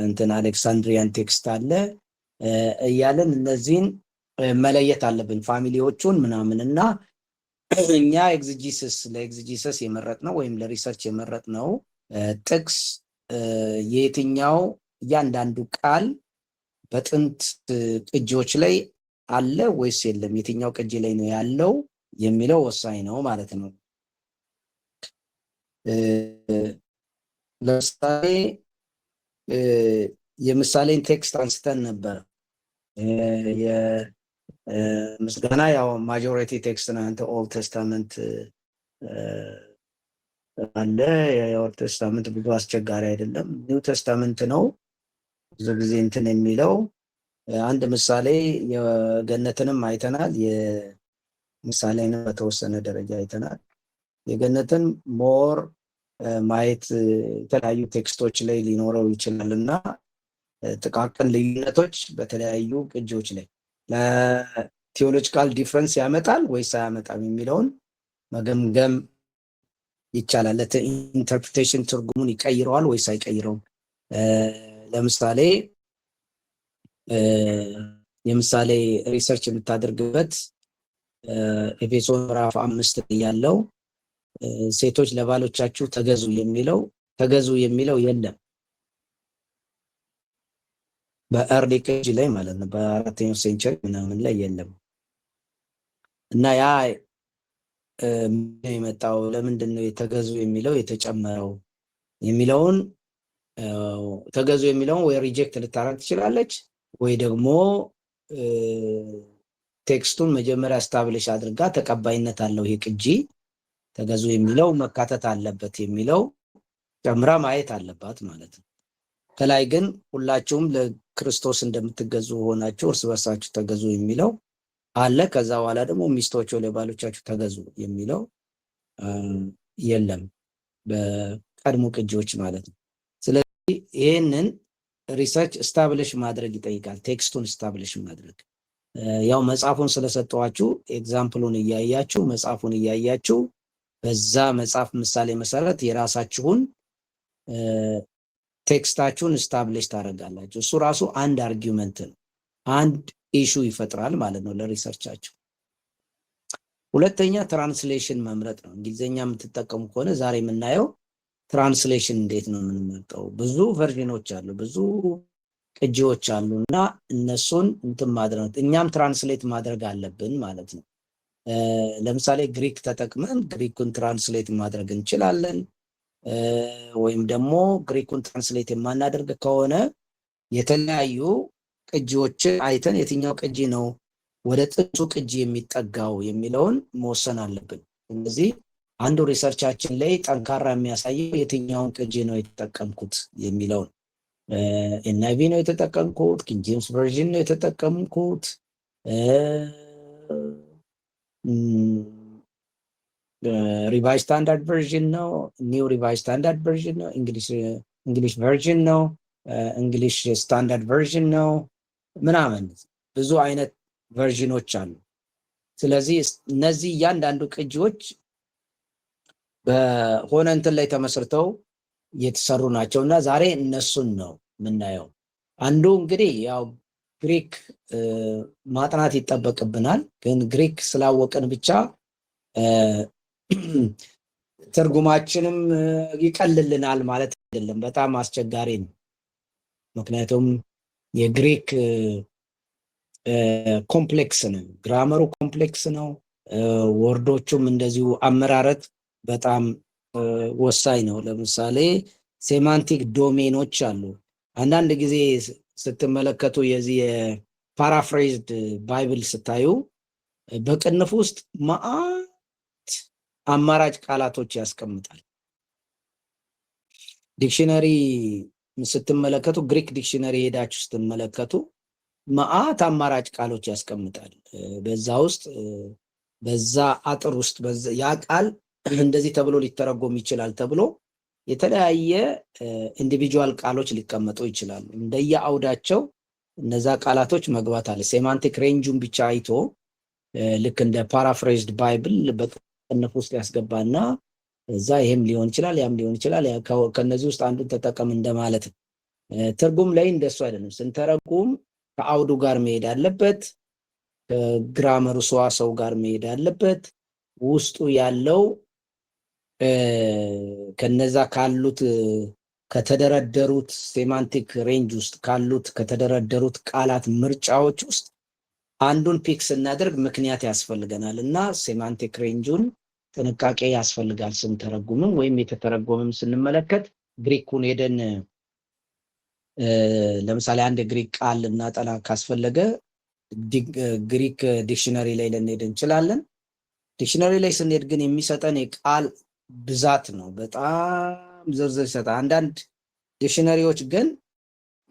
እንትን አሌክሳንድሪያን ቴክስት አለ እያለን እነዚህን መለየት አለብን ፋሚሊዎቹን ምናምንና እኛ ለኤግዚጂሰስ የመረጥነው ወይም ለሪሰርች የመረጥነው ጥቅስ የትኛው እያንዳንዱ ቃል በጥንት ቅጂዎች ላይ አለ ወይስ የለም፣ የትኛው ቅጂ ላይ ነው ያለው የሚለው ወሳኝ ነው ማለት ነው። ለምሳሌ የምሳሌን ቴክስት አንስተን ነበር። ምስጋና ያው ማጆሪቲ ቴክስት ነው። አንተ ኦልድ ቴስታመንት አለ። የኦልድ ቴስታመንት ብዙ አስቸጋሪ አይደለም። ኒው ቴስታመንት ነው ብዙ ጊዜ እንትን የሚለው። አንድ ምሳሌ የገነትንም አይተናል፣ የምሳሌንም በተወሰነ ደረጃ አይተናል። የገነትን ሞር ማየት የተለያዩ ቴክስቶች ላይ ሊኖረው ይችላል እና ጥቃቅን ልዩነቶች በተለያዩ ቅጂዎች ላይ ለቴዎሎጂካል ዲፍረንስ ያመጣል ወይስ አያመጣም የሚለውን መገምገም ይቻላል። ለኢንተርፕሬቴሽን ትርጉሙን ይቀይረዋል ወይስ አይቀይረውም? ለምሳሌ የምሳሌ ሪሰርች የምታደርግበት ኤፌሶን ምዕራፍ 5 ያለው ሴቶች ለባሎቻችሁ ተገዙ የሚለው የለም በአርሊ ቅጂ ላይ ማለት ነው። በአራተኛው ሴንቸሪ ምናምን ላይ የለም እና ያ የመጣው ለምንድን ነው የተገዙ የሚለው የተጨመረው የሚለውን ተገዙ የሚለውን ወይ ሪጀክት ልታረግ ትችላለች ወይ ደግሞ ቴክስቱን መጀመሪያ ስታብሊሽ አድርጋ ተቀባይነት አለው ይሄ ቅጂ ተገዙ የሚለው መካተት አለበት የሚለው ጨምራ ማየት አለባት ማለት ነው። ከላይ ግን ሁላችሁም ለክርስቶስ እንደምትገዙ ሆናችሁ እርስ በርሳችሁ ተገዙ የሚለው አለ። ከዛ በኋላ ደግሞ ሚስቶች ለባሎቻችሁ ተገዙ የሚለው የለም በቀድሞ ቅጂዎች ማለት ነው። ስለዚህ ይሄንን ሪሰርች ስታብሊሽ ማድረግ ይጠይቃል። ቴክስቱን ስታብሊሽ ማድረግ ያው መጽሐፉን ስለሰጠዋችሁ ኤግዛምፕሉን እያያችሁ መጽሐፉን እያያችሁ በዛ መጽሐፍ ምሳሌ መሰረት የራሳችሁን ቴክስታችሁን ስታብሊሽ ታደርጋላችሁ። እሱ ራሱ አንድ አርጊውመንት ነው፣ አንድ ኢሹ ይፈጥራል ማለት ነው ለሪሰርቻችሁ። ሁለተኛ ትራንስሌሽን መምረጥ ነው። እንግሊዝኛ የምትጠቀሙ ከሆነ ዛሬ የምናየው ትራንስሌሽን እንዴት ነው የምንመርጠው? ብዙ ቨርዥኖች አሉ፣ ብዙ ቅጂዎች አሉ እና እነሱን እንትን ማድረግ እኛም ትራንስሌት ማድረግ አለብን ማለት ነው። ለምሳሌ ግሪክ ተጠቅመን ግሪኩን ትራንስሌት ማድረግ እንችላለን። ወይም ደግሞ ግሪኩን ትራንስሌት የማናደርግ ከሆነ የተለያዩ ቅጂዎችን አይተን የትኛው ቅጂ ነው ወደ ጥንቱ ቅጂ የሚጠጋው የሚለውን መወሰን አለብን። ስለዚህ አንዱ ሪሰርቻችን ላይ ጠንካራ የሚያሳየው የትኛውን ቅጂ ነው የተጠቀምኩት የሚለውን ኤንአይቪ ነው የተጠቀምኩት፣ ኪንግ ጄምስ ቨርዥን ነው የተጠቀምኩት፣ ሪቫይዝ ስታንዳርድ ቨርዥን ነው፣ ኒው ሪቫይዝ ስታንዳርድ ቨርዥን ነው፣ እንግሊሽ ቨርዥን ነው፣ እንግሊሽ ስታንዳርድ ቨርዥን ነው ምናምን ብዙ አይነት ቨርዥኖች አሉ። ስለዚህ እነዚህ እያንዳንዱ ቅጂዎች በሆነ እንትን ላይ ተመስርተው የተሰሩ ናቸው እና ዛሬ እነሱን ነው የምናየው። አንዱ እንግዲህ ያው ግሪክ ማጥናት ይጠበቅብናል፣ ግን ግሪክ ስላወቅን ብቻ ትርጉማችንም ይቀልልናል ማለት አይደለም። በጣም አስቸጋሪ ነው። ምክንያቱም የግሪክ ኮምፕሌክስ ነው፣ ግራመሩ ኮምፕሌክስ ነው፣ ወርዶቹም እንደዚሁ አመራረት በጣም ወሳኝ ነው። ለምሳሌ ሴማንቲክ ዶሜኖች አሉ። አንዳንድ ጊዜ ስትመለከቱ የዚህ የፓራፍሬዝድ ባይብል ስታዩ በቅንፍ ውስጥ መዓት አማራጭ ቃላቶች ያስቀምጣል። ዲክሽነሪ ስትመለከቱ ግሪክ ዲክሽነሪ ሄዳችሁ ስትመለከቱ መዓት አማራጭ ቃሎች ያስቀምጣል። በዛ ውስጥ በዛ አጥር ውስጥ ያ ቃል እንደዚህ ተብሎ ሊተረጎም ይችላል ተብሎ የተለያየ ኢንዲቪጁዋል ቃሎች ሊቀመጡ ይችላሉ። እንደየ አውዳቸው እነዛ ቃላቶች መግባት አለ። ሴማንቲክ ሬንጁን ብቻ አይቶ ልክ እንደ ፓራፍሬዝድ ባይብል በቅንፍ ውስጥ ያስገባና እዛ ይሄም ሊሆን ይችላል ያም ሊሆን ይችላል፣ ከነዚህ ውስጥ አንዱን ተጠቀም እንደማለት ነው። ትርጉም ላይ እንደሱ አይደለም። ስንተረጉም ከአውዱ ጋር መሄድ አለበት፣ ከግራመሩ ሰዋሰው ጋር መሄድ አለበት። ውስጡ ያለው ከነዛ ካሉት ከተደረደሩት ሴማንቲክ ሬንጅ ውስጥ ካሉት ከተደረደሩት ቃላት ምርጫዎች ውስጥ አንዱን ፒክ ስናደርግ ምክንያት ያስፈልገናል እና ሴማንቲክ ሬንጁን ጥንቃቄ ያስፈልጋል ስንተረጉምም ወይም የተተረጎመም ስንመለከት። ግሪኩን ሄደን ለምሳሌ አንድ ግሪክ ቃል እናጠና ካስፈለገ ግሪክ ዲክሽነሪ ላይ ልንሄድ እንችላለን። ዲክሽነሪ ላይ ስንሄድ ግን የሚሰጠን የቃል ብዛት ነው፣ በጣም ዝርዝር ይሰጣል። አንዳንድ ዲክሽነሪዎች ግን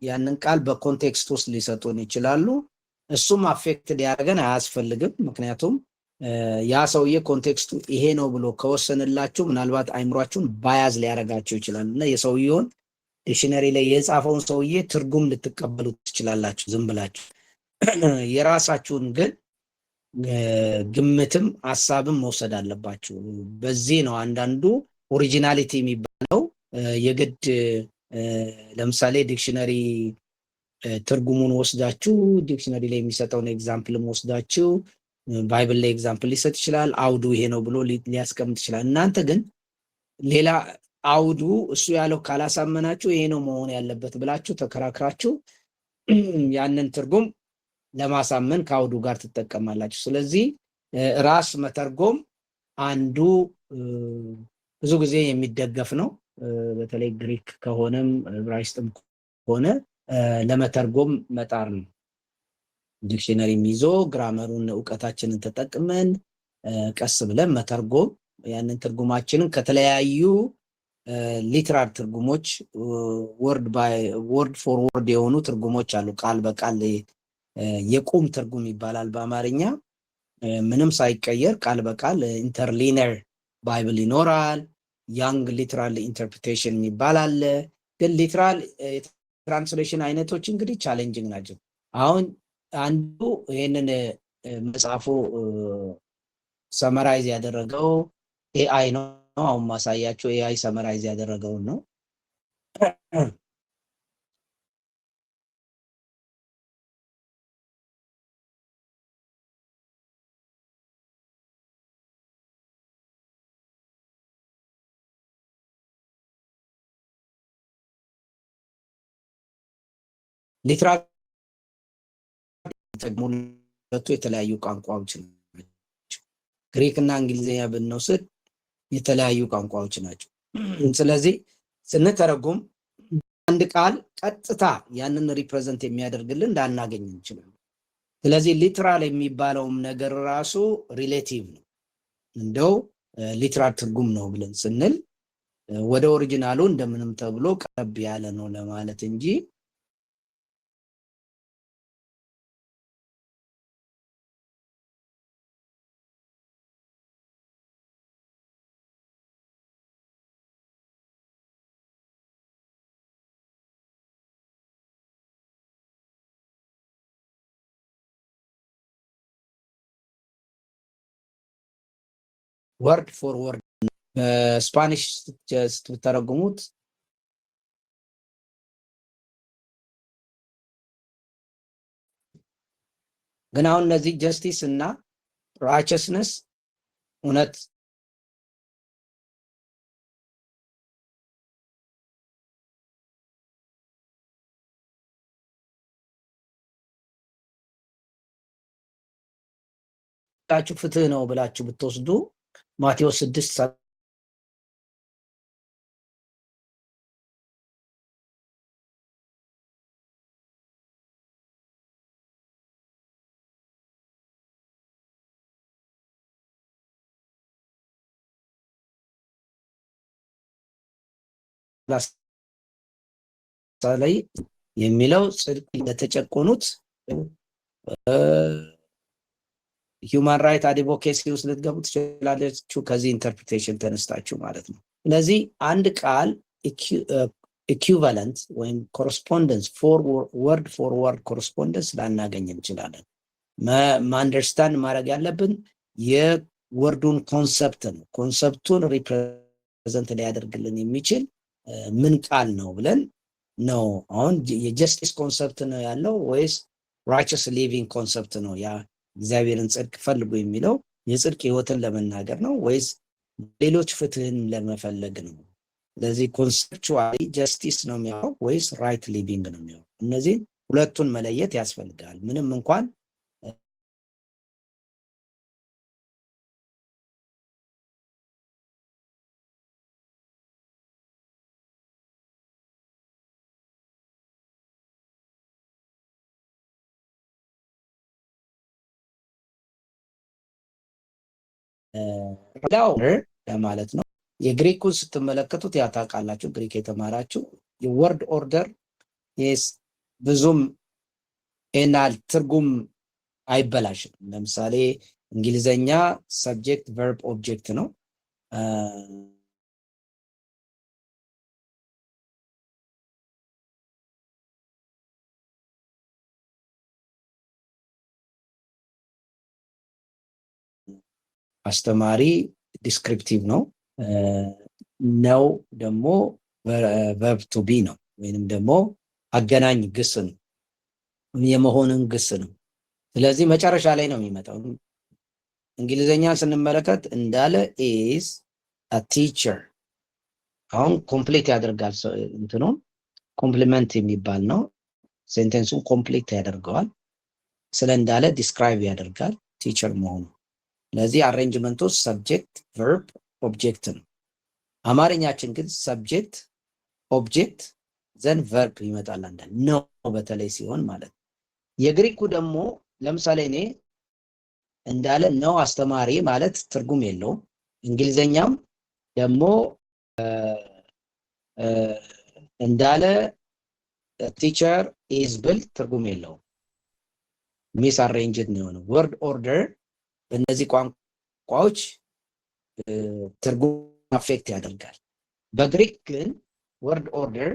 ያንን ቃል በኮንቴክስት ውስጥ ሊሰጡን ይችላሉ። እሱም አፌክትድ ያደርገን አያስፈልግም። ምክንያቱም ያ ሰውዬ ኮንቴክስቱ ይሄ ነው ብሎ ከወሰንላችሁ ምናልባት አይምሯችሁን ባያዝ ሊያደርጋችሁ ይችላል እና የሰውየውን ዲክሽነሪ ላይ የጻፈውን ሰውዬ ትርጉም ልትቀበሉ ትችላላችሁ ዝም ብላችሁ። የራሳችሁን ግን ግምትም ሀሳብም መውሰድ አለባችሁ። በዚህ ነው አንዳንዱ ኦሪጂናሊቲ የሚባለው የግድ ለምሳሌ ዲክሽነሪ ትርጉሙን ወስዳችሁ ዲክሽነሪ ላይ የሚሰጠውን ኤግዛምፕልም ወስዳችሁ ባይብል ላይ ኤግዛምፕል ሊሰጥ ይችላል። አውዱ ይሄ ነው ብሎ ሊያስቀምጥ ይችላል። እናንተ ግን ሌላ አውዱ እሱ ያለው ካላሳመናችሁ ይሄ ነው መሆን ያለበት ብላችሁ ተከራክራችሁ ያንን ትርጉም ለማሳመን ከአውዱ ጋር ትጠቀማላችሁ። ስለዚህ ራስ መተርጎም አንዱ ብዙ ጊዜ የሚደገፍ ነው። በተለይ ግሪክ ከሆነም ዕብራይስጥም ከሆነ ለመተርጎም መጣር ነው። ዲክሽነሪም ይዞ ግራመሩን እውቀታችንን ተጠቅመን ቀስ ብለን መተርጎም፣ ያንን ትርጉማችንን ከተለያዩ ሊትራል ትርጉሞች ወርድ ፎር ወርድ የሆኑ ትርጉሞች አሉ። ቃል በቃል የቁም ትርጉም ይባላል በአማርኛ። ምንም ሳይቀየር ቃል በቃል ኢንተርሊነር ባይብል ይኖራል። ያንግ ሊትራል ኢንተርፕሪቴሽን ይባላል። ግን ሊትራል ትራንስሌሽን አይነቶች እንግዲህ ቻሌንጂንግ ናቸው። አሁን አንዱ ይህንን መጽሐፉ ሰመራይዝ ያደረገው ኤአይ ነው። አሁን ማሳያቸው ኤአይ ሰመራይዝ ያደረገውን ነው። ሊትራል ሁለቱ የተለያዩ ቋንቋዎች ናቸው። ግሪክ እና እንግሊዝኛ ብንወስድ የተለያዩ ቋንቋዎች ናቸው። ስለዚህ ስንተረጉም አንድ ቃል ቀጥታ ያንን ሪፕሬዘንት የሚያደርግልን ላናገኝ እንችላለን። ስለዚህ ሊትራል የሚባለውም ነገር ራሱ ሪሌቲቭ ነው። እንደው ሊትራል ትርጉም ነው ብለን ስንል ወደ ኦሪጂናሉ እንደምንም ተብሎ ቀረብ ያለ ነው ለማለት እንጂ ወርድ ፎር ወርድ በስፓኒሽ ስትተረጉሙት ግን አሁን እነዚህ ጀስቲስ እና ራይቸስነስ እውነት ታችሁ ፍትህ ነው ብላችሁ ብትወስዱ ማቴዎስ 6 ላይ የሚለው ጽድቅ ለተጨቆኑት ሂውማን ራይት አድቮኬሲ ውስጥ ልትገቡ ትችላላችሁ፣ ከዚህ ኢንተርፕሪቴሽን ተነስታችሁ ማለት ነው። ስለዚህ አንድ ቃል ኢኩቫለንት ወይም ኮረስፖንደንስ ወርድ ፎር ወርድ ኮረስፖንደንስ ላናገኝ እንችላለን። አንደርስታንድ ማድረግ ያለብን የወርዱን ኮንሰፕት ነው። ኮንሰፕቱን ሪፕሬዘንት ሊያደርግልን የሚችል ምን ቃል ነው ብለን ነው? አሁን የጀስቲስ ኮንሰፕት ነው ያለው ወይስ ራይቸስ ሊቪንግ ኮንሰፕት ነው? ያ እግዚአብሔርን ጽድቅ ፈልጉ የሚለው የጽድቅ ህይወትን ለመናገር ነው ወይስ ሌሎች ፍትህን ለመፈለግ ነው? ስለዚህ ኮንሰፕቹዋሊ ጀስቲስ ነው የሚያወራው ወይስ ራይት ሊቪንግ ነው የሚያወራው? እነዚህ ሁለቱን መለየት ያስፈልጋል። ምንም እንኳን ሌላው ለማለት ነው። የግሪኩን ስትመለከቱት ያታውቃላችሁ፣ ግሪክ የተማራችሁ የወርድ ኦርደር ብዙም ኤናል ትርጉም አይበላሽም። ለምሳሌ እንግሊዘኛ ሰብጀክት ቨርብ ኦብጀክት ነው። አስተማሪ ዲስክሪፕቲቭ ነው። ነው ደግሞ ቨርብ ቱ ቢ ነው፣ ወይንም ደግሞ አገናኝ ግስ ነው፣ የመሆንን ግስ ነው። ስለዚህ መጨረሻ ላይ ነው የሚመጣው። እንግሊዘኛን ስንመለከት እንዳለ ኢዝ አ ቲቸር። አሁን ኮምፕሊት ያደርጋል፣ እንትኑን ኮምፕሊመንት የሚባል ነው። ሴንቴንሱን ኮምፕሊት ያደርገዋል። ስለ እንዳለ ዲስክራይብ ያደርጋል ቲቸር መሆኑ። ስለዚህ አሬንጅመንቱ ሰብጀክት ቨርብ ኦብጀክት ነው። አማርኛችን ግን ሰብጀክት ኦብጀክት ዘን ቨርብ ይመጣል አንዳንድ ነው፣ በተለይ ሲሆን ማለት ነው። የግሪኩ ደግሞ ለምሳሌ እኔ እንዳለ ነው አስተማሪ ማለት ትርጉም የለውም። እንግሊዘኛም ደግሞ እንዳለ ቲቸር ኢዝ ብል ትርጉም የለውም። ሚስ አሬንጅድ ነው የሆነው። ወርድ ኦርደር በእነዚህ ቋንቋዎች ትርጉም አፌክት ያደርጋል። በግሪክ ግን ወርድ ኦርደር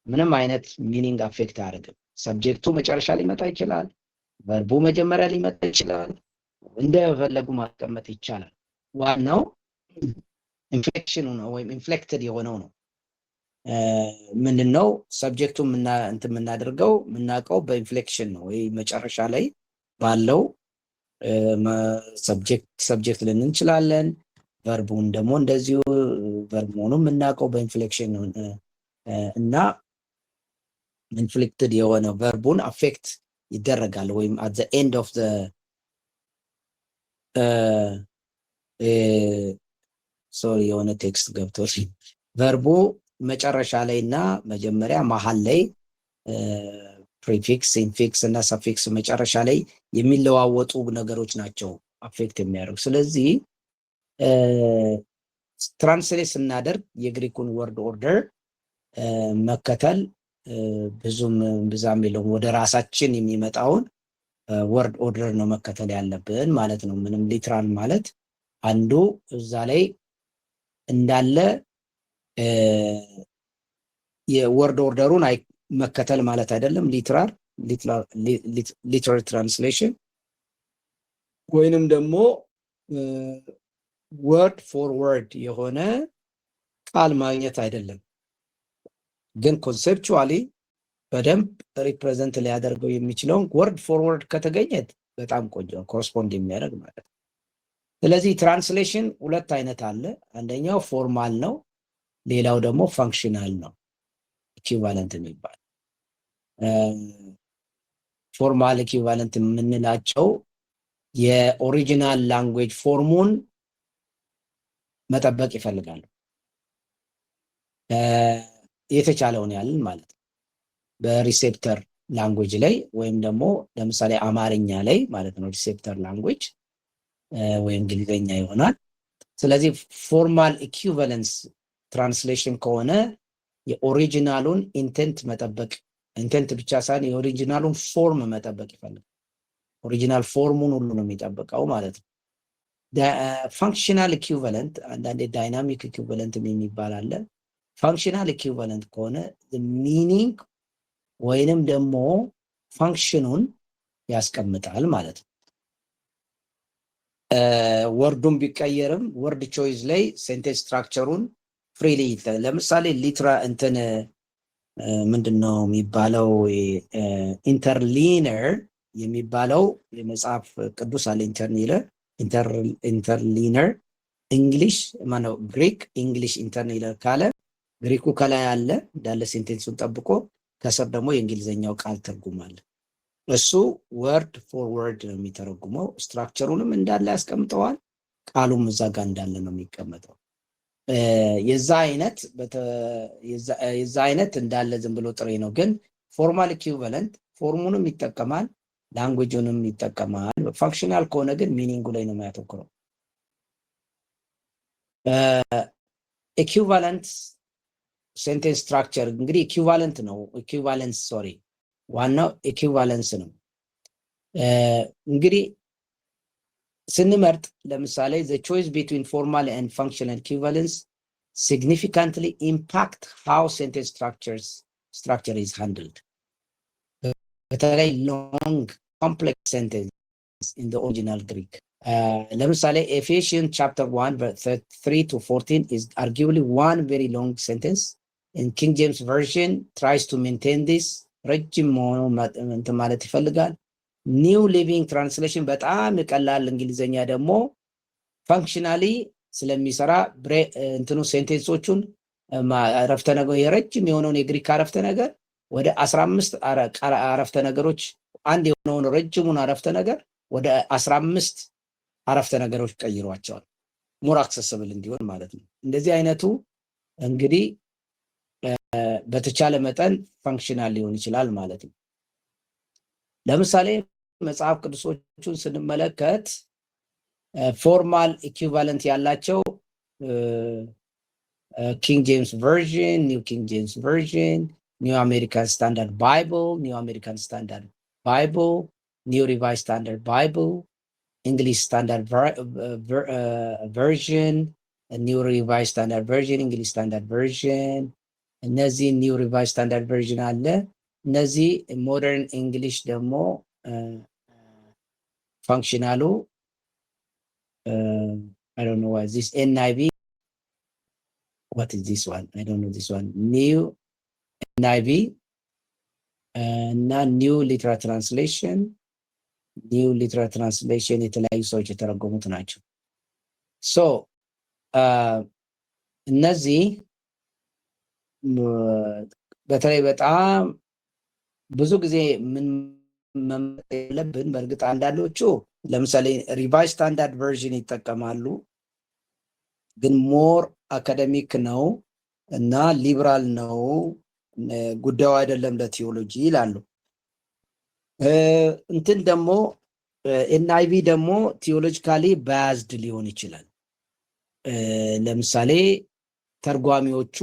ምንም አይነት ሚኒንግ አፌክት አያደርግም። ሰብጀክቱ መጨረሻ ሊመጣ ይችላል፣ ቨርቡ መጀመሪያ ሊመጣ ይችላል፣ እንደፈለጉ ማስቀመጥ ይቻላል። ዋናው ኢንፍሌክሽኑ ነው ወይም ኢንፍሌክትድ የሆነው ነው። ምንድነው ሰብጀክቱ እንትን የምናደርገው የምናውቀው በኢንፍሌክሽን ነው፣ ወይ መጨረሻ ላይ ባለው ሰብጀክት ልንን እንችላለን። ቨርቡን ደግሞ እንደዚሁ ቨርብ መሆኑን የምናውቀው በኢንፍሌክሽን ነው እና ኢንፍሊክትድ የሆነ ቨርቡን አፌክት ይደረጋል ወይም አት ዘ ኤንድ ኦፍ ዘ ሶሪ የሆነ ቴክስት ገብቶ ቨርቡ መጨረሻ ላይ እና መጀመሪያ መሀል ላይ ፕሪፊክስ ኢንፊክስ እና ሰፊክስ መጨረሻ ላይ የሚለዋወጡ ነገሮች ናቸው አፌክት የሚያደርጉ። ስለዚህ ትራንስሌት ስናደርግ የግሪኩን ወርድ ኦርደር መከተል ብዙም ብዛም የለውም። ወደ ራሳችን የሚመጣውን ወርድ ኦርደር ነው መከተል ያለብን ማለት ነው። ምንም ሊትራል ማለት አንዱ እዛ ላይ እንዳለ የወርድ ኦርደሩን መከተል ማለት አይደለም። ሊትራል ትራንስሌሽን ወይንም ደግሞ ወርድ ፎር ወርድ የሆነ ቃል ማግኘት አይደለም። ግን ኮንሴፕቹዋሊ በደንብ ሪፕሬዘንት ሊያደርገው የሚችለውን ወርድ ፎር ወርድ ከተገኘት በጣም ቆንጆ ኮረስፖንድ የሚያደርግ ማለት ነው። ስለዚህ ትራንስሌሽን ሁለት አይነት አለ። አንደኛው ፎርማል ነው፣ ሌላው ደግሞ ፋንክሽናል ነው፣ ኢኩቫለንት የሚባል። ፎርማል ኢኩቫለንት የምንላቸው የኦሪጂናል ላንጉዌጅ ፎርሙን መጠበቅ ይፈልጋሉ፣ የተቻለውን ያህል ማለት ነው። በሪሴፕተር ላንጉዌጅ ላይ ወይም ደግሞ ለምሳሌ አማርኛ ላይ ማለት ነው ሪሴፕተር ላንጉዌጅ ወይ እንግሊዘኛ ይሆናል። ስለዚህ ፎርማል ኢኩቫለንስ ትራንስሌሽን ከሆነ የኦሪጂናሉን ኢንቴንት መጠበቅ፣ ኢንቴንት ብቻ ሳይሆን የኦሪጂናሉን ፎርም መጠበቅ ይፈልጋል። ኦሪጂናል ፎርሙን ሁሉ ነው የሚጠብቀው ማለት ነው። ፋንክሽናል ኢኩቫለንት አንዳንዴ ዳይናሚክ ኢኩቫለንት የሚባል አለ። ፋንክሽናል ኢኩቫለንት ከሆነ ሚኒንግ ወይንም ደግሞ ፋንክሽኑን ያስቀምጣል ማለት ነው። ወርዱን ቢቀየርም ወርድ ቾይስ ላይ ሴንቴንስ ስትራክቸሩን ፍሪሊ ለምሳሌ ሊትራ እንትን ምንድነው የሚባለው ኢንተርሊነር የሚባለው የመጽሐፍ ቅዱስ አለ። ኢንተርሊነር እንግሊሽ ማነው ግሪክ እንግሊሽ ኢንተርሊነር ካለ ግሪኩ ከላይ አለ እንዳለ ሴንቴንሱን ጠብቆ ከስር ደግሞ የእንግሊዘኛው ቃል ትርጉም አለ። እሱ ወርድ ፎር ወርድ ነው የሚተረጉመው። ስትራክቸሩንም እንዳለ ያስቀምጠዋል። ቃሉም እዛ ጋር እንዳለ ነው የሚቀመጠው። የዛ አይነት እንዳለ ዝም ብሎ ጥሬ ነው። ግን ፎርማል ኢኩይቫለንት ፎርሙንም ይጠቀማል፣ ላንጉጁንም ይጠቀማል። ፋንክሽናል ከሆነ ግን ሚኒንጉ ላይ ነው የሚያተኩረው። ኢኩይቫለንት ሴንቴንስ ስትራክቸር እንግዲህ ኢኩይቫለንት ነው። ዋናው ኢኩይቫለንስ ነው። እንግዲህ ስንመርጥ ለምሳሌ the choice between formal and functional equivalence significantly impact how sentence structure is handled. በተለይ long complex sentence in the original Greek. ለምሳሌ Ephesians chapter 1 verse 3 to 14 is arguably one very long sentence. In King James version tries to maintain this ረጅም መሆኑ እንትን ማለት ይፈልጋል። ኒው ሊቪንግ ትራንስሌሽን በጣም ቀላል እንግሊዘኛ ደግሞ ፋንክሽናሊ ስለሚሰራ እንትኑ ሴንቴንሶቹን አረፍተ ነገር የረጅም የሆነውን የግሪክ አረፍተ ነገር ወደ 15 አረፍተ ነገሮች አንድ የሆነውን ረጅሙን አረፍተ ነገር ወደ 15 አረፍተ ነገሮች ቀይሯቸዋል። ሞር አክሰስብል እንዲሆን ማለት ነው። እንደዚህ አይነቱ እንግዲህ በተቻለ መጠን ፋንክሽናል ሊሆን ይችላል ማለት ነው። ለምሳሌ መጽሐፍ ቅዱሶቹን ስንመለከት ፎርማል ኢኩይቫለንት ያላቸው ኪንግ ጄምስ ቨርዥን፣ ኒው ኪንግ ጄምስ ቨርዥን፣ ኒው አሜሪካን ስታንዳርድ ባይብል፣ ኒው አሜሪካን ስታንዳርድ ባይብል፣ ኒው ሪቫይዝ ስታንዳርድ ባይብል፣ እንግሊሽ ስታንዳርድ ቨርዥን፣ ኒው ሪቫይዝ ስታንዳርድ ቨርዥን፣ እንግሊሽ ስታንዳርድ ቨርዥን። እነዚህ ኒው ሪቫይዝ ስታንዳርድ ቨርዥን አለ። እነዚህ ሞደርን እንግሊሽ ደግሞ ፋንክሽናሉ I don't know what is this NIV, what is this one, I don't know this one, new NIV እና ኒው ሊትራል ትራንስሌሽን የተለያዩ ሰዎች የተረጎሙት ናቸው። ሶ እነዚህ በተለይ በጣም ብዙ ጊዜ ምን መመጠ ያለብን በእርግጥ አንዳንዶቹ ለምሳሌ ሪቫይዝ ስታንዳርድ ቨርዥን ይጠቀማሉ፣ ግን ሞር አካደሚክ ነው እና ሊበራል ነው፣ ጉዳዩ አይደለም ለቲዮሎጂ ይላሉ። እንትን ደግሞ ኤንአይቪ ደግሞ ቲዮሎጂካሊ ባያዝድ ሊሆን ይችላል። ለምሳሌ ተርጓሚዎቹ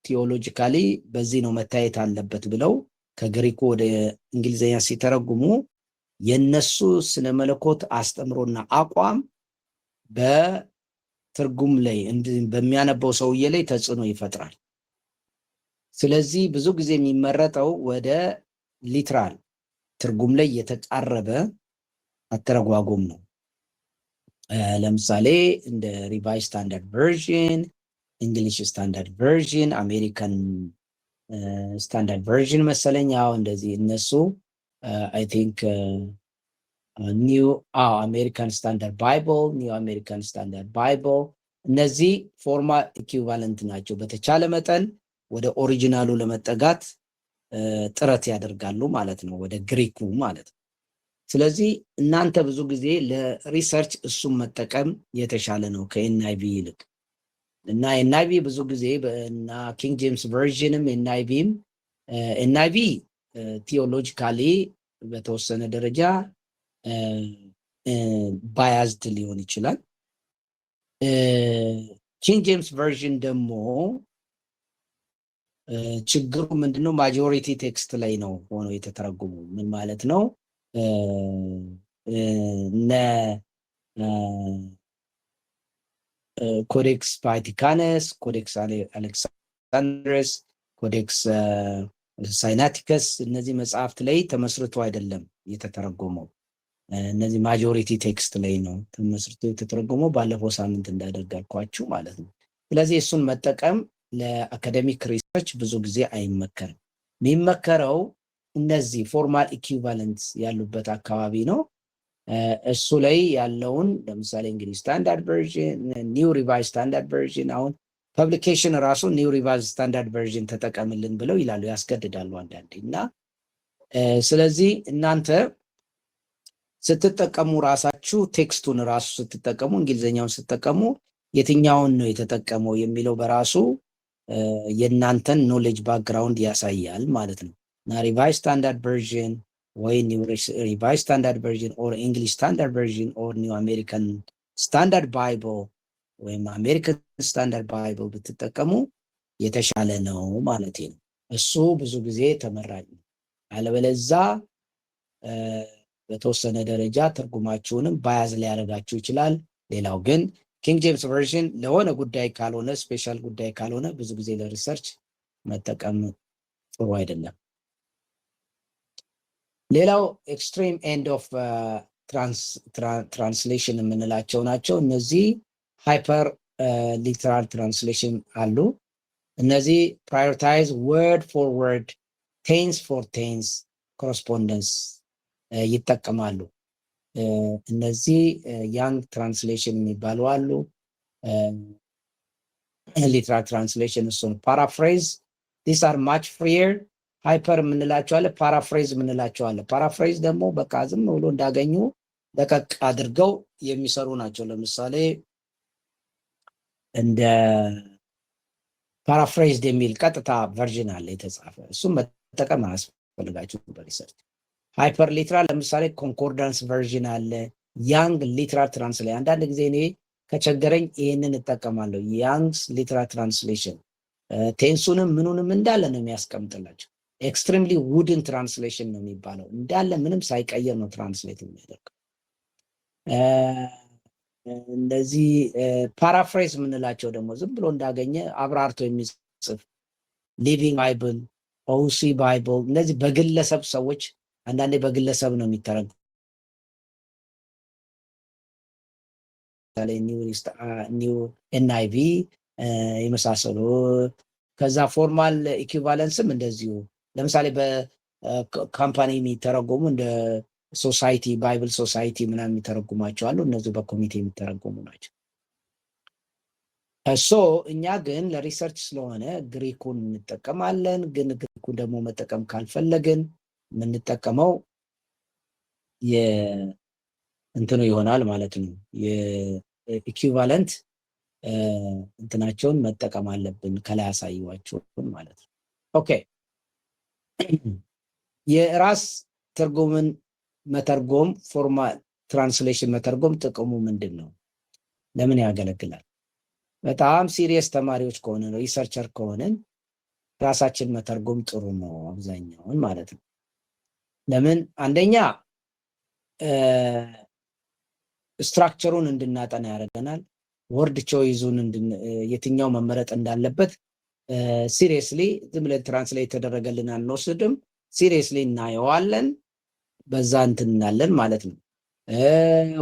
ቲዮሎጂካሊ በዚህ ነው መታየት አለበት ብለው ከግሪኩ ወደ እንግሊዘኛ ሲተረጉሙ የነሱ ስነ መለኮት አስተምሮና አቋም በትርጉም ላይ በሚያነበው ሰውዬ ላይ ተጽዕኖ ይፈጥራል። ስለዚህ ብዙ ጊዜ የሚመረጠው ወደ ሊትራል ትርጉም ላይ የተቃረበ አተረጓጎም ነው። ለምሳሌ እንደ ሪቫይዝ ስታንዳርድ ቨርዥን፣ እንግሊሽ ስታንዳርድ ቨርዥን፣ አሜሪካን ስታንዳርድ ቨርዥን መሰለኝ። ያው እንደዚህ እነሱ አይ ቲንክ ኒው አሜሪካን ስታንዳርድ ባይብል፣ ኒው አሜሪካን ስታንዳርድ ባይብል፣ እነዚህ ፎርማል ኢኩይቫለንት ናቸው። በተቻለ መጠን ወደ ኦሪጂናሉ ለመጠጋት ጥረት ያደርጋሉ ማለት ነው፣ ወደ ግሪኩ ማለት ነው። ስለዚህ እናንተ ብዙ ጊዜ ለሪሰርች እሱን መጠቀም የተሻለ ነው ከኤንአይቪ ይልቅ እና ኤንአይቪ ብዙ ጊዜ እና ኪንግ ጄምስ ቨርዥንም ኤንአይቪ ቲዮሎጂካሊ በተወሰነ ደረጃ ባያዝድ ሊሆን ይችላል። ኪንግ ጄምስ ቨርዥን ደግሞ ችግሩ ምንድነው? ማጆሪቲ ቴክስት ላይ ነው ሆኖ የተተረጎሙ። ምን ማለት ነው? ኮዴክስ ቫቲካነስ፣ ኮዴክስ አሌክሳንድረስ፣ ኮዴክስ ሳይናቲከስ እነዚህ መጽሐፍት ላይ ተመስርቶ አይደለም የተተረጎመው። እነዚህ ማጆሪቲ ቴክስት ላይ ነው ተመስርቶ የተተረጎመው፣ ባለፈው ሳምንት እንዳደርጋልኳችሁ ማለት ነው። ስለዚህ እሱን መጠቀም ለአካደሚክ ሪሰርች ብዙ ጊዜ አይመከርም። የሚመከረው እነዚህ ፎርማል ኢኩቫለንት ያሉበት አካባቢ ነው። እሱ ላይ ያለውን ለምሳሌ እንግዲህ ስታንዳርድ ቨርዥን፣ ኒው ሪቫይዝ ስታንዳርድ ቨርዥን፣ አሁን ፐብሊኬሽን ራሱ ኒው ሪቫይዝ ስታንዳርድ ቨርዥን ተጠቀምልን ብለው ይላሉ፣ ያስገድዳሉ አንዳንዴ። እና ስለዚህ እናንተ ስትጠቀሙ ራሳችሁ ቴክስቱን ራሱ ስትጠቀሙ እንግሊዝኛውን ስትጠቀሙ የትኛውን ነው የተጠቀመው የሚለው በራሱ የእናንተን ኖሌጅ ባክግራውንድ ያሳያል ማለት ነው። እና ሪቫይዝ ስታንዳርድ ቨርዥን ወይ ኒው ሪቫይዝ ስታንዳርድ ቨርዥን ኦር እንግሊሽ ስታንዳርድ ቨርዥን ኦር ኒው አሜሪካን ስታንዳርድ ባይብል ወይም አሜሪካን ስታንዳርድ ባይብል ብትጠቀሙ የተሻለ ነው ማለት ነው። እሱ ብዙ ጊዜ ተመራጭ ነው። አለበለዛ በተወሰነ ደረጃ ትርጉማችሁንም ባያዝ ሊያደርጋችሁ ይችላል። ሌላው ግን ኪንግ ጄምስ ቨርዥን ለሆነ ጉዳይ ካልሆነ ስፔሻል ጉዳይ ካልሆነ ብዙ ጊዜ ለሪሰርች መጠቀም ጥሩ አይደለም። ሌላው ኤክስትሪም ኤንድ ኦፍ ትራንስሌሽን የምንላቸው ናቸው። እነዚህ ሃይፐር ሊተራል ትራንስሌሽን አሉ። እነዚህ ፕራዮሪታይዝ ወርድ ፎር ወርድ ቴንስ ፎር ቴንስ ኮረስፖንደንስ ይጠቀማሉ። እነዚህ ያንግ ትራንስሌሽን የሚባሉ አሉ። ሊትራል ትራንስሌሽን እሱን ፓራፍሬዝ ዲስ አር ማች ፍሪየር ሃይፐር የምንላቸው አለ፣ ፓራፍሬዝ የምንላቸው አለ። ፓራፍሬዝ ደግሞ በቃ ዝም ብሎ እንዳገኙ ለቀቅ አድርገው የሚሰሩ ናቸው። ለምሳሌ እንደ ፓራፍሬዝድ የሚል ቀጥታ ቨርዥን አለ የተጻፈ፣ እሱም መጠቀም አያስፈልጋችሁ በሪሰርች። ሃይፐር ሊትራል ለምሳሌ ኮንኮርዳንስ ቨርዥን አለ። ያንግ ሊትራል ትራንስሌሽን አንዳንድ ጊዜ እኔ ከቸገረኝ ይህንን እጠቀማለሁ። ያንግስ ሊትራል ትራንስሌሽን ቴንሱንም ምኑንም እንዳለ ነው የሚያስቀምጥላቸው። ኤክስትሪምሊ ውድን ትራንስሌሽን ነው የሚባለው፣ እንዳለ ምንም ሳይቀየር ነው ትራንስሌት የሚያደርገው። እንደዚህ ፓራፍሬዝ የምንላቸው ደግሞ ዝም ብሎ እንዳገኘ አብራርቶ የሚጽፍ ሊቪንግ ባይብል፣ ኦሲ ባይብል፣ እነዚህ በግለሰብ ሰዎች አንዳንዴ በግለሰብ ነው የሚተረጉ ኒው ኤንአይቪ የመሳሰሉ። ከዛ ፎርማል ኢኩቫለንስም እንደዚሁ ለምሳሌ በካምፓኒ የሚተረጎሙ እንደ ሶሳይቲ ባይብል ሶሳይቲ ምናምን የሚተረጉማቸው አሉ። እነዚህ በኮሚቴ የሚተረጎሙ ናቸው። እሶ እኛ ግን ለሪሰርች ስለሆነ ግሪኩን እንጠቀማለን። ግን ግሪኩን ደግሞ መጠቀም ካልፈለግን የምንጠቀመው እንትኑ ይሆናል ማለት ነው። የኢኩቫለንት እንትናቸውን መጠቀም አለብን ከላይ ያሳየኋቸውን ማለት ነው። ኦኬ የራስ ትርጉምን መተርጎም ፎርማል ትራንስሌሽን መተርጎም ጥቅሙ ምንድን ነው? ለምን ያገለግላል? በጣም ሲሪየስ ተማሪዎች ከሆነ ነው ሪሰርቸር ከሆነን ራሳችን መተርጎም ጥሩ ነው አብዛኛውን ማለት ነው። ለምን? አንደኛ ስትራክቸሩን እንድናጠና ያደርገናል። ወርድ ቾይዙን የትኛው መመረጥ እንዳለበት ሲሪየስሊ ዝም ብለን ትራንስሌት የተደረገልን አንወስድም። ሲሪየስሊ እናየዋለን፣ በዛ እንትን እናለን ማለት ነው።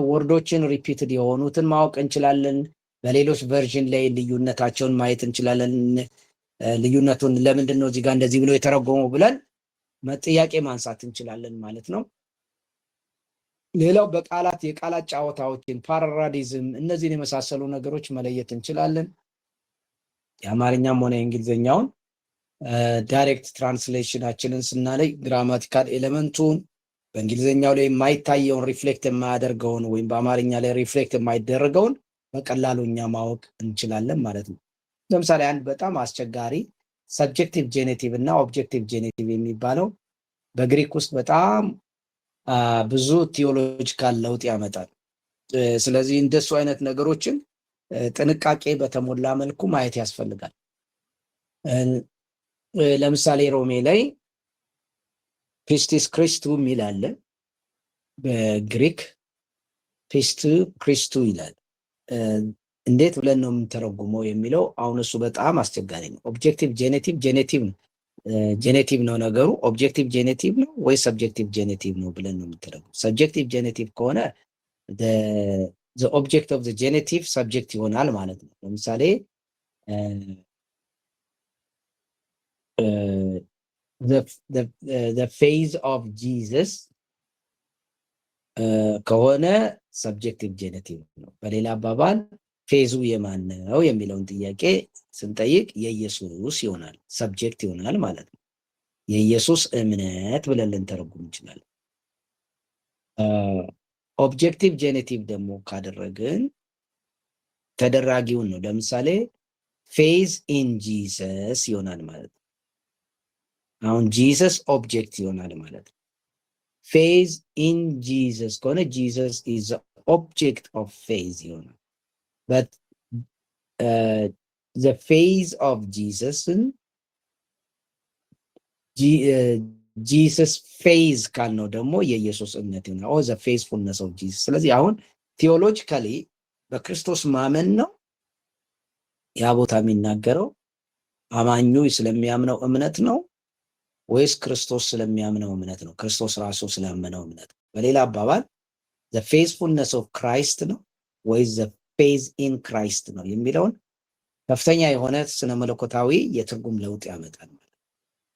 ወርዶችን ሪፒትድ የሆኑትን ማወቅ እንችላለን። በሌሎች ቨርዥን ላይ ልዩነታቸውን ማየት እንችላለን። ልዩነቱን ለምንድን ነው እዚህ ጋር እንደዚህ ብሎ የተረጎመው ብለን ጥያቄ ማንሳት እንችላለን ማለት ነው። ሌላው በቃላት የቃላት ጨዋታዎችን ፓራራዲዝም፣ እነዚህን የመሳሰሉ ነገሮች መለየት እንችላለን። የአማርኛም ሆነ የእንግሊዝኛውን ዳይሬክት ትራንስሌሽናችንን ስናለይ ግራማቲካል ኤሌመንቱን በእንግሊዝኛው ላይ የማይታየውን ሪፍሌክት የማያደርገውን ወይም በአማርኛ ላይ ሪፍሌክት የማይደረገውን በቀላሉ እኛ ማወቅ እንችላለን ማለት ነው። ለምሳሌ አንድ በጣም አስቸጋሪ ሰብጀክቲቭ ጄኔቲቭ እና ኦብጀክቲቭ ጄኔቲቭ የሚባለው በግሪክ ውስጥ በጣም ብዙ ቲዮሎጂካል ለውጥ ያመጣል። ስለዚህ እንደሱ አይነት ነገሮችን ጥንቃቄ በተሞላ መልኩ ማየት ያስፈልጋል። ለምሳሌ ሮሜ ላይ ፒስቲስ ክሪስቱ የሚል አለ። በግሪክ ፒስቱ ክሪስቱ ይላል። እንዴት ብለን ነው የምንተረጉመው የሚለው አሁን እሱ በጣም አስቸጋሪ ነው። ኦብጀክቲቭ ጄኔቲቭ ጄኔቲቭ ነው ጄኔቲቭ ነው ነገሩ። ኦብጀክቲቭ ጄኔቲቭ ነው ወይ ሰብጀክቲቭ ጄኔቲቭ ነው ብለን ነው የምንተረጉመው። ሰብጀክቲቭ ጄኔቲቭ ከሆነ the object of the genitive subject ይሆናል ማለት ነው። ለምሳሌ the phase of Jesus ከሆነ ሰብጀክቲቭ ጄኔቲቭ ነው። በሌላ አባባል ፌዙ የማን ነው የሚለውን ጥያቄ ስንጠይቅ የኢየሱስ ይሆናል፣ ሰብጀክት ይሆናል ማለት ነው። የኢየሱስ እምነት ብለን ልንተረጉም እንችላለን። ኦብጀክቲቭ ጄኔቲቭ ደግሞ ካደረግን ተደራጊውን ነው። ለምሳሌ ፌዝ ኢን ጂሰስ ይሆናል ማለት ነው። አሁን ጂሰስ ኦብጀክት ይሆናል ማለት ነው። ፌዝ ኢን ጂሰስ ከሆነ ጂሰስ ኢዝ ኦብጀክት ኦፍ ፌዝ ይሆናል። በት ዘ ፌዝ ኦፍ ጂሰስን ጂሰስ ፌዝ ካልነው ደግሞ የኢየሱስ እምነት ይሆናል። ኦ ዘ ፌዝፉልነስ ኦፍ ጂሰስ። ስለዚህ አሁን ቴዎሎጂካሊ በክርስቶስ ማመን ነው ያ ቦታ የሚናገረው አማኙ ስለሚያምነው እምነት ነው ወይስ ክርስቶስ ስለሚያምነው እምነት ነው? ክርስቶስ ራሱ ስለሚያምነው እምነት ነው። በሌላ አባባል the faithfulness of Christ ነው ወይስ the faith in Christ ነው የሚለውን ከፍተኛ የሆነ ስነ መለኮታዊ የትርጉም ለውጥ ያመጣል።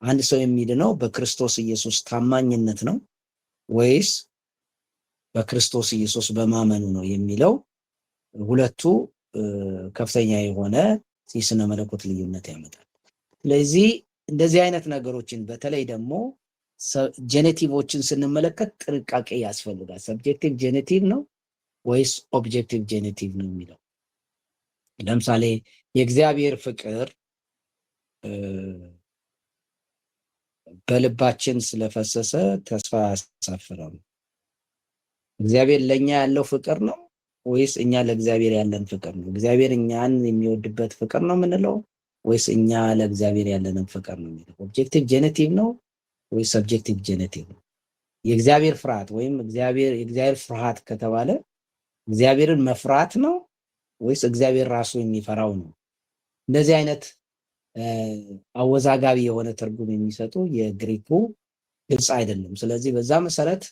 አንድ ሰው የሚድነው በክርስቶስ ኢየሱስ ታማኝነት ነው ወይስ በክርስቶስ ኢየሱስ በማመኑ ነው የሚለው ሁለቱ ከፍተኛ የሆነ የስነ መለኮት ልዩነት ያመጣል። ስለዚህ እንደዚህ አይነት ነገሮችን በተለይ ደግሞ ጄኔቲቮችን ስንመለከት ጥንቃቄ ያስፈልጋል። ሰብጀክቲቭ ጄኔቲቭ ነው ወይስ ኦብጀክቲቭ ጄኔቲቭ ነው የሚለው። ለምሳሌ የእግዚአብሔር ፍቅር በልባችን ስለፈሰሰ ተስፋ ያሳፍራል። እግዚአብሔር ለኛ ያለው ፍቅር ነው ወይስ እኛ ለእግዚአብሔር ያለን ፍቅር ነው? እግዚአብሔር እኛን የሚወድበት ፍቅር ነው የምንለው ወይስ እኛ ለእግዚአብሔር ያለንን ፍቅር ነው የሚለው? ኦብጀክቲቭ ጄኔቲቭ ነው ወይስ ሰብጀክቲቭ ጄኔቲቭ ነው? የእግዚአብሔር ፍርሃት ወይም የእግዚአብሔር ፍርሃት ከተባለ እግዚአብሔርን መፍራት ነው ወይስ እግዚአብሔር ራሱ የሚፈራው ነው? እንደዚህ አይነት አወዛጋቢ የሆነ ትርጉም የሚሰጡ የግሪኩ ግልጽ አይደለም። ስለዚህ በዛ መሰረት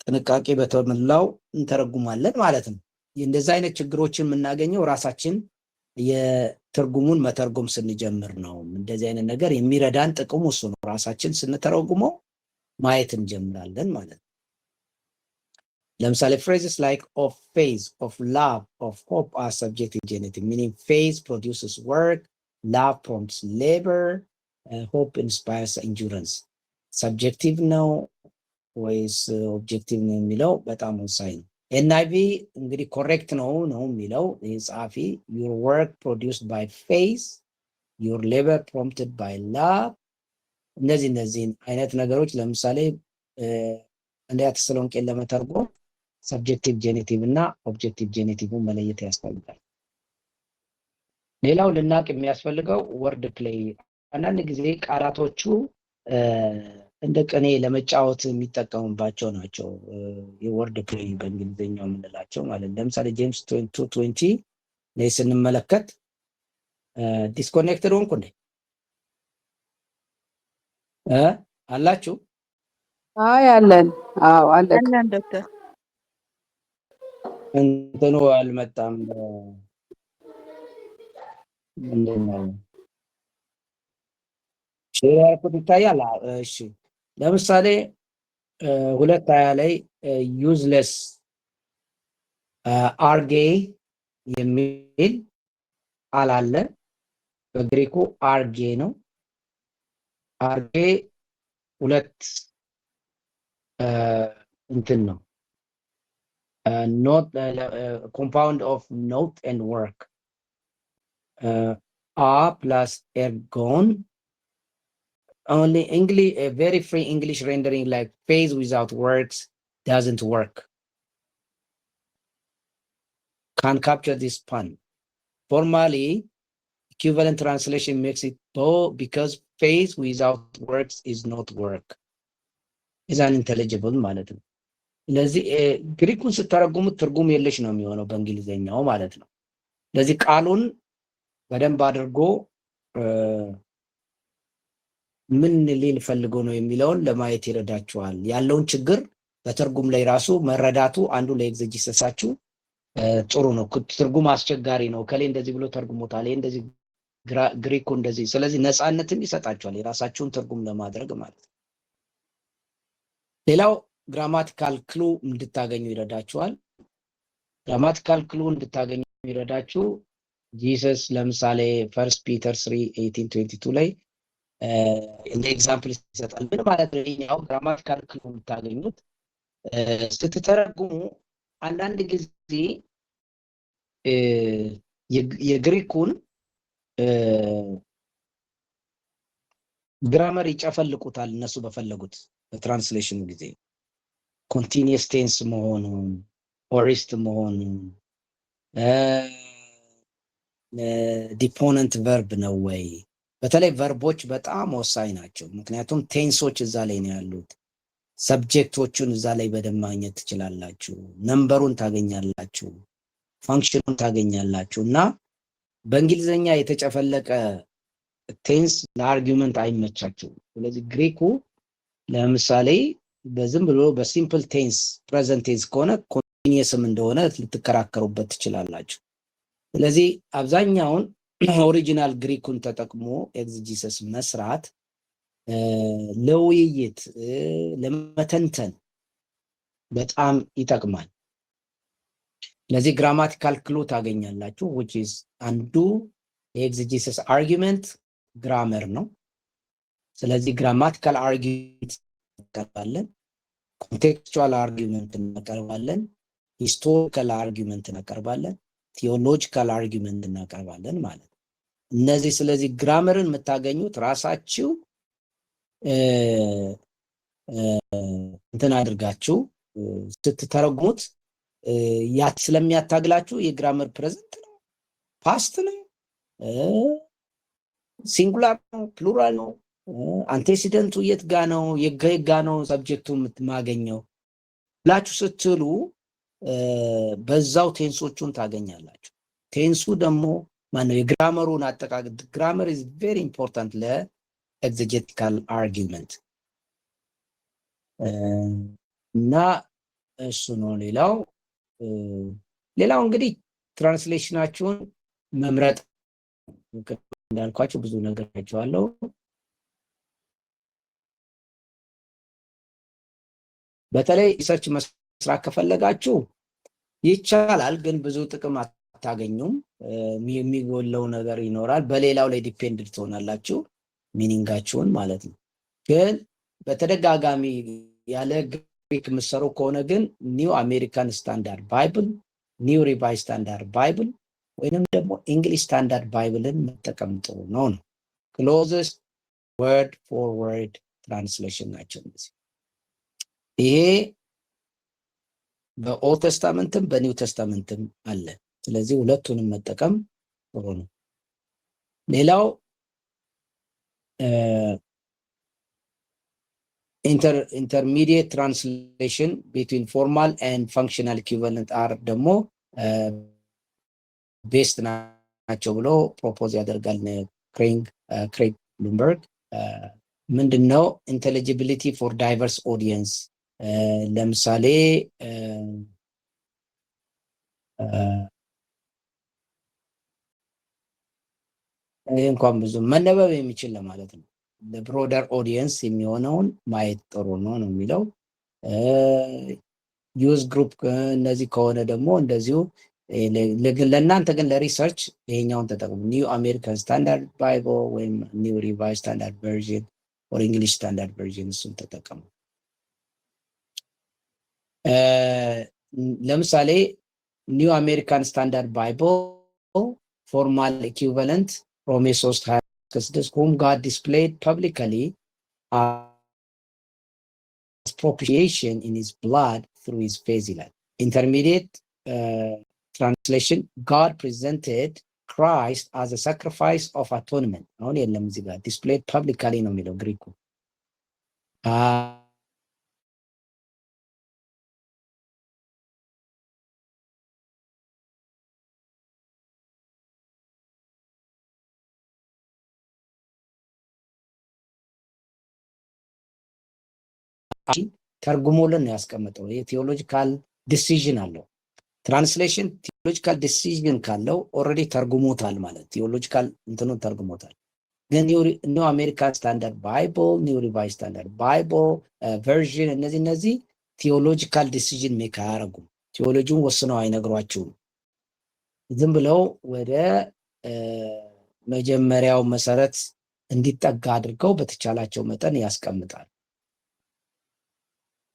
ጥንቃቄ በተሞላው እንተረጉማለን ማለት ነው። እንደዚህ አይነት ችግሮችን የምናገኘው ራሳችን የትርጉሙን መተርጎም ስንጀምር ነው። እንደዚህ አይነት ነገር የሚረዳን ጥቅሙ እሱ ነው። ራሳችን ስንተረጉመው ማየት እንጀምራለን ማለት ነው። ለምሳሌ phrases like of faith, of love, of hope are subjective genitive, meaning faith produces work, love prompts labor, hope inspires endurance. Subjective ነው ወይስ ኦብጀክቲቭ ነው የሚለው በጣም ወሳኝ ነው። NIV እንግዲህ ኮሬክት ነው የሚለው ጸሐፊ your work produced by faith, your labor prompted by love። እነዚህን አይነት ነገሮች ለምሳሌ አንደኛ ተሰሎንቄን ለመተርጎም ሰብጀክቲቭ ጄኔቲቭ እና ኦብጀክቲቭ ጄኔቲቭን መለየት ያስፈልጋል። ሌላው ልናቅ የሚያስፈልገው ወርድ ፕሌይ። አንዳንድ ጊዜ ቃላቶቹ እንደ ቅኔ ለመጫወት የሚጠቀሙባቸው ናቸው። የወርድ ፕሌይ በእንግሊዝኛው የምንላቸው ማለት ለምሳሌ ጄምስ 22:20 ላይ ስንመለከት ዲስኮኔክትድ ሆንኩ እንዴ አላችሁ? አይ አለን። አዎ አለን ዶክተር። እንትኑ አልመጣም። ምንድነው ሼር ያልኩት ይታያል? እሺ ለምሳሌ 2:20 ላይ ዩዝለስ አርጌ የሚል ቃል አለ። በግሪኩ አርጌ ነው። አርጌ ሁለት እንትን ነው ኖት ኮምፓውንድ ኦፍ ኖት ኤንድ ወርክ a plus ergon. Only English, a very free English rendering like faith without works doesn't work can capture this pun. Formally, equivalent translation makes it both because faith without works is not work. is unintelligible ማለት ነው። ስለዚህ ግሪኩን ስተረጉሙት ትርጉም የለሽ ነው የሚሆነው በእንግሊዘኛው ማለት ነው። ስለዚህ ቃሉን በደንብ አድርጎ ምን ሊል ፈልጎ ነው የሚለውን ለማየት ይረዳችኋል። ያለውን ችግር በትርጉም ላይ ራሱ መረዳቱ አንዱ ለኤግዜጂሰሳችሁ ጥሩ ነው። ትርጉም አስቸጋሪ ነው። ከሌ እንደዚህ ብሎ ተርጉሞታል፣ እንደዚህ ግሪኩ እንደዚህ። ስለዚህ ነፃነትም ይሰጣቸዋል የራሳቸውን ትርጉም ለማድረግ ማለት ነው። ሌላው ግራማቲካል ክሉ እንድታገኙ ይረዳቸዋል። ግራማቲካል ክሉ እንድታገኙ ይረዳችሁ ጂሰስ ለምሳሌ ፈርስት ፒተር 3:18-22 ላይ እንደ ኤግዛምፕል ይሰጣል። ምን ማለት ነው? ይሄኛው ግራማቲካል ክሉ የምታገኙት ስትተረጉሙ አንዳንድ ጊዜ የግሪኩን ግራመር ይጨፈልቁታል እነሱ በፈለጉት በትራንስሌሽኑ ጊዜ ኮንቲኒየስ ቴንስ መሆኑን ኦሪስት መሆኑን ዲፖነንት ቨርብ ነው ወይ? በተለይ ቨርቦች በጣም ወሳኝ ናቸው። ምክንያቱም ቴንሶች እዛ ላይ ነው ያሉት። ሰብጀክቶቹን እዛ ላይ በደንብ ማግኘት ትችላላችሁ። ነምበሩን ታገኛላችሁ፣ ፋንክሽኑን ታገኛላችሁ። እና በእንግሊዝኛ የተጨፈለቀ ቴንስ ለአርጊውመንት አይመቻችሁም። ስለዚህ ግሪኩ ለምሳሌ በዝም ብሎ በሲምፕል ቴንስ ፕሬዘንት ቴንስ ከሆነ ኮንቲኒየስም እንደሆነ ልትከራከሩበት ትችላላችሁ። ስለዚህ አብዛኛውን ኦሪጂናል ግሪኩን ተጠቅሞ ኤግዚጂሰስ መስራት ለውይይት ለመተንተን በጣም ይጠቅማል። ስለዚህ ግራማቲካል ክሉ ታገኛላችሁ which is አንዱ የኤግዚጂሰስ አርጊመንት ግራመር ነው። ስለዚህ ግራማቲካል አርጊመንት እናቀርባለን፣ ኮንቴክስቹዋል አርጊመንት እናቀርባለን፣ ሂስቶሪካል አርጊመንት እናቀርባለን፣ ቲዮሎጂካል አርጊመንት እናቀርባለን ማለት ነው። እነዚህ ስለዚህ ግራመርን የምታገኙት ራሳችሁ እንትን አድርጋችሁ ስትተረጉሙት ስለሚያታግላችሁ የግራመር ፕሬዘንት ነው፣ ፓስት ነው፣ ሲንጉላር ነው፣ ፕሉራል ነው፣ አንቴሲደንቱ የት ጋ ነው፣ የጋ ነው ሰብጀክቱ የምትማገኘው ብላችሁ ስትሉ በዛው ቴንሶቹን ታገኛላችሁ። ቴንሱ ደግሞ ማነው የግራመሩን አጠቃቀም ግራመር is very important ለኤግዜጀቲካል አርጊመንት እና እሱ ነው። ሌላው እንግዲህ ትራንስሌሽናችሁን መምረጥ እንዳልኳችሁ ብዙ ነገር ናቸዋለሁ። በተለይ ሪሰርች መስራት ከፈለጋችሁ ይቻላል፣ ግን ብዙ ጥቅም አታገኙም። የሚጎለው ነገር ይኖራል። በሌላው ላይ ዲፔንድ ትሆናላችሁ ሚኒንጋችሁን ማለት ነው። ግን በተደጋጋሚ ያለ ግሪክ የምትሰሩ ከሆነ ግን ኒው አሜሪካን ስታንዳርድ ባይብል፣ ኒው ሪቫይዝ ስታንዳርድ ባይብል ወይንም ደግሞ እንግሊሽ ስታንዳርድ ባይብልን መጠቀም ጥሩ ነው። ክሎዝስት ወርድ ፎር ወርድ ትራንስሌሽን ናቸው እነዚህ። ይሄ በኦልድ ቴስታመንትም በኒው ቴስታመንትም አለ። ስለዚህ ሁለቱንም መጠቀም ጥሩ ነው። ሌላው intermediate translation between formal and functional equivalent are ደግሞ ቤስት ናቸው ብሎ ፕሮፖዝ ያደርጋል ክሬግ ብሉምበርግ። ምንድነው ኢንቴሊጂቢሊቲ ፎር ዳይቨርስ ኦዲየንስ። ለምሳሌ ይህ እንኳን ብዙ መነበብ የሚችል ለማለት ነው። ለብሮደር ኦዲየንስ የሚሆነውን ማየት ጥሩ ነው ነው የሚለው። ዩዝ ግሩፕ እነዚህ ከሆነ ደግሞ እንደዚሁ ለእናንተ ግን ለሪሰርች ይሄኛውን ተጠቅሙ። ኒው አሜሪካን ስታንዳርድ ባይብል ወይም ኒው ሪቫይዝ ስታንዳርድ ቨርዥን ኦር እንግሊሽ ስታንዳርድ ቨርዥን እሱን ተጠቀሙ። ለምሳሌ ኒው አሜሪካን ስታንዳርድ ባይብል ፎርማል ኢኩይቫለንት ሮሜ 3:26 whom God displayed publicly as propitiation in his blood through his face ይላል። Intermediate translation God presented Christ as a sacrifice of atonement። አሁን የለም እዚህ ጋር displayed publicly ነው የሚለው ግሪኩ። ተርጉሞልን ነው ያስቀመጠው። የቴዎሎጂካል ዲሲዥን አለው። ትራንስሌሽን ቴዎሎጂካል ዲሲዥን ካለው ኦልሬዲ ተርጉሞታል ማለት ቴዎሎጂካል እንትኑን ተርጉሞታል። ግን ኒው አሜሪካን ስታንዳርድ ባይብል፣ ኒው ሪቫይዝ ስታንዳርድ ባይብል ቨርዥን እነዚህ ቴዎሎጂካል ዲሲዥን ሜክ አያደርጉም። ቴዎሎጂውን ወስነው አይነግሯችሁም። ዝም ብለው ወደ መጀመሪያው መሰረት እንዲጠጋ አድርገው በተቻላቸው መጠን ያስቀምጣል።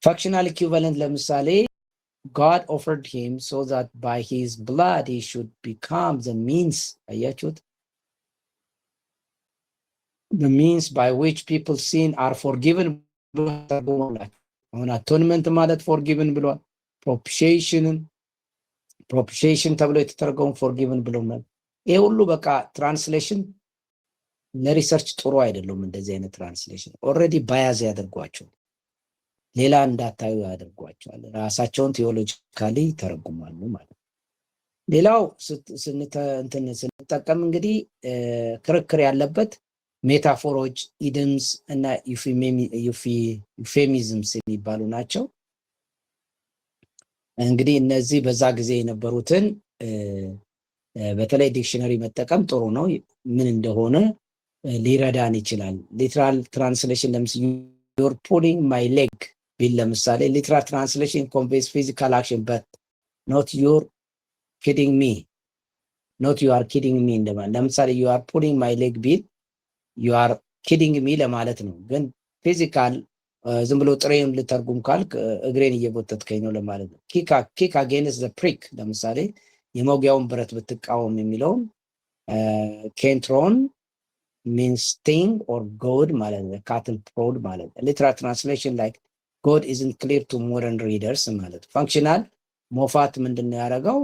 ፋክሽናል ኢኩቫለንት ለምሳሌ God offered him so that by his blood he should become the means, አያችሁት? The means by which people sin are forgiven. አሁን አቶንመንት ማለት forgiven ብሏል። propitiation ተብሎ የተተረጎሙ forgiven ብሎናል። ይሄ ሁሉ በቃ ትራንስሌሽን ለሪሰርች ጥሩ አይደለም። እንደዚህ አይነት ትራንስሌሽን ኦልሬዲ ባያዝ ያደርጓቸው ሌላ እንዳታዩ ያደርጓቸዋል። ራሳቸውን ቴዎሎጂካሊ ተረጉማሉ ማለት ነው። ሌላው ስንጠቀም እንግዲህ ክርክር ያለበት ሜታፎሮች፣ ኢድምስ እና ዩፌሚዝምስ የሚባሉ ናቸው። እንግዲህ እነዚህ በዛ ጊዜ የነበሩትን በተለይ ዲክሽነሪ መጠቀም ጥሩ ነው። ምን እንደሆነ ሊረዳን ይችላል። ሊትራል ትራንስሌሽን ለምሳሌ you're pulling my leg ቢል ለምሳሌ ሊትራል ትራንስሌሽን ኮንቬይስ ፊዚካል አክሽን በት ኖት you're kidding me not you are kidding me እንደማለት። ለምሳሌ you are pulling my leg ቢል you are kidding me ለማለት ነው። ግን ፊዚካል ዝም ብሎ ጥሬውን ልተርጉም ካልክ እግሬን እየጎተትከኝ ነው ለማለት ነው። kick against the prick ለምሳሌ የመውጊያውን ብረት ብትቃወም የሚለውን ኬንትሮን means sting or goad ማለት ነው። cattle prod ማለት ነው። literal translation like God isn't clear to modern readers ማለት ነው። functional ሞፋት ምንድነው ያደረገው?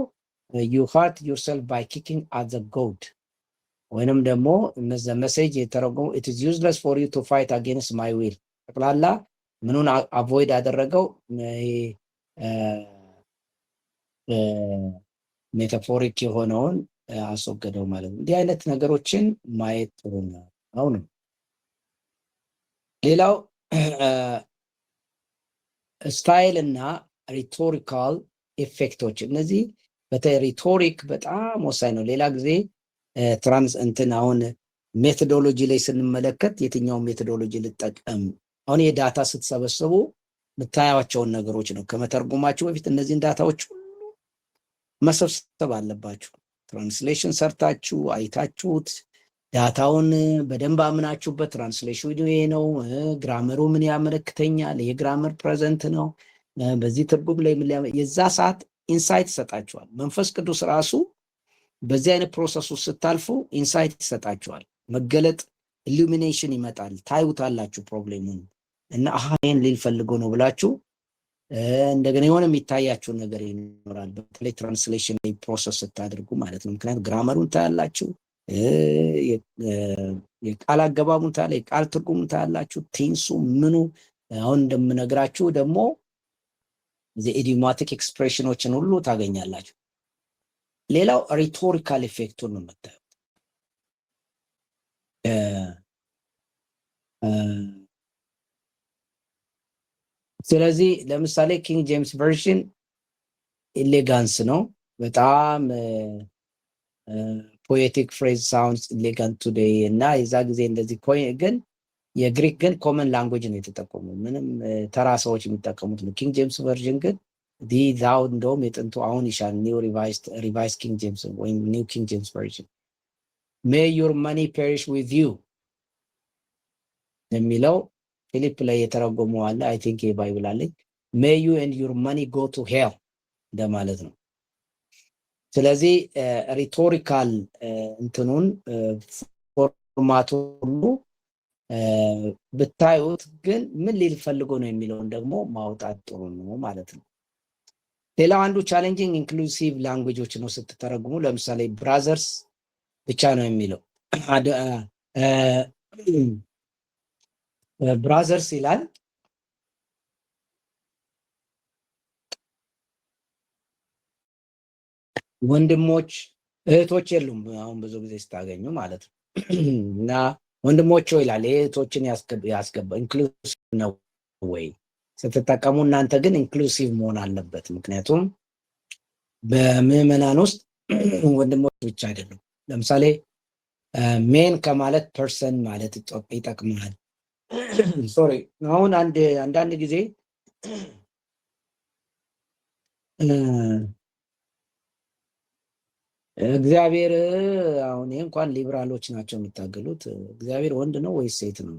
you hurt yourself by kicking at the goad ወይንም ደግሞ the message የተረጎመው it is useless for you to fight against my will ጠቅላላ ምኑን አቮይድ ያደረገው ሜታፎሪክ የሆነውን አስወገደው ማለት ነው። እንዲህ አይነት ነገሮችን ማየት ጥሩ ነው። አሁን ሌላው ስታይል እና ሪቶሪካል ኢፌክቶች፣ እነዚህ በሪቶሪክ በጣም ወሳኝ ነው። ሌላ ጊዜ አሁን ሜቶዶሎጂ ላይ ስንመለከት የትኛውን ሜቶዶሎጂ ልጠቀም፣ አሁን የዳታ ስትሰበስቡ የምታያቸውን ነገሮች ነው። ከመተርጎማችሁ በፊት እነዚህን ዳታዎች ሁሉ መሰብሰብ አለባችሁ። ትራንስሌሽን ሰርታችሁ አይታችሁት ዳታውን በደንብ አምናችሁበት ትራንስሌሽኑ ይሄ ነው፣ ግራመሩ ምን ያመለክተኛል፣ ይሄ ግራመር ፕሬዘንት ነው፣ በዚህ ትርጉም ላይ የዛ ሰዓት ኢንሳይት ይሰጣችኋል። መንፈስ ቅዱስ ራሱ በዚህ አይነት ፕሮሰስ ውስጥ ስታልፉ ኢንሳይት ይሰጣችኋል። መገለጥ ኢሉሚኔሽን ይመጣል። ታዩታላችሁ ፕሮብሌሙን እና ይሄን ሊል ፈልጎ ነው ብላችሁ እንደገና የሆነ የሚታያችሁ ነገር ይኖራል። በተለይ ትራንስሌሽን ላይ ፕሮሰስ ስታደርጉ ማለት ነው። ምክንያቱም ግራመሩን ታያላችሁ፣ የቃል አገባቡን ታያላችሁ፣ የቃል ትርጉሙን ታያላችሁ፣ ቴንሱ ምኑ። አሁን እንደምነግራችሁ ደግሞ ኢዲዮማቲክ ኤክስፕሬሽኖችን ሁሉ ታገኛላችሁ። ሌላው ሪቶሪካል ኢፌክቱን ነው የምታዩት። ስለዚህ ለምሳሌ ኪንግ ጄምስ ቨርዥን ኤሌጋንስ ነው በጣም ፖኤቲክ ፍሬዝ ሳውንድስ ኤሌጋንት ቱዴይ እና የዛ ጊዜ እንደዚህ ግን የግሪክ ግን ኮመን ላንጉዌጅ ነው የተጠቀሙ፣ ምንም ተራ ሰዎች የሚጠቀሙት ነው። ኪንግ ጄምስ ቨርዥን ግን ዛው እንደውም የጥንቱ አሁን ይሻል ኒው ሪቫይዝ ኪንግ ጄምስ ወይም ኒው ኪንግ ጄምስ ቨርዥን ሜይ ዩር መኒ ፔሪሽ ዊዝ ዩ የሚለው ፊሊፕ ላይ የተረጎመው አለ። አይ ቲንክ የባይብል አለኝ ሜይ ዩ ኤንድ ዩር መኒ ጎ ቱ ሄል እንደማለት ነው። ስለዚህ ሪቶሪካል እንትኑን ፎርማቱ ሁሉ ብታዩት ግን ምን ሊል ፈልጎ ነው የሚለውን ደግሞ ማውጣት ጥሩ ነው ማለት ነው። ሌላው አንዱ ቻሌንጂንግ ኢንክሉሲቭ ላንጉዌጆች ነው ስትተረጉሙ። ለምሳሌ ብራዘርስ ብቻ ነው የሚለው ብራዘርስ ይላል። ወንድሞች እህቶች የሉም አሁን ብዙ ጊዜ ስታገኙ ማለት ነው። እና ወንድሞች ይላል እህቶችን ያስገባ ኢንክሉሲቭ ነው ወይ ስትጠቀሙ እናንተ ግን ኢንክሉሲቭ መሆን አለበት። ምክንያቱም በምዕመናን ውስጥ ወንድሞች ብቻ አይደሉም። ለምሳሌ ሜን ከማለት ፐርሰን ማለት ይጠቅማል። ሶሪ አሁን አንዳንድ ጊዜ እግዚአብሔር አሁን ይህ እንኳን ሊብራሎች ናቸው የሚታገሉት። እግዚአብሔር ወንድ ነው ወይስ ሴት ነው?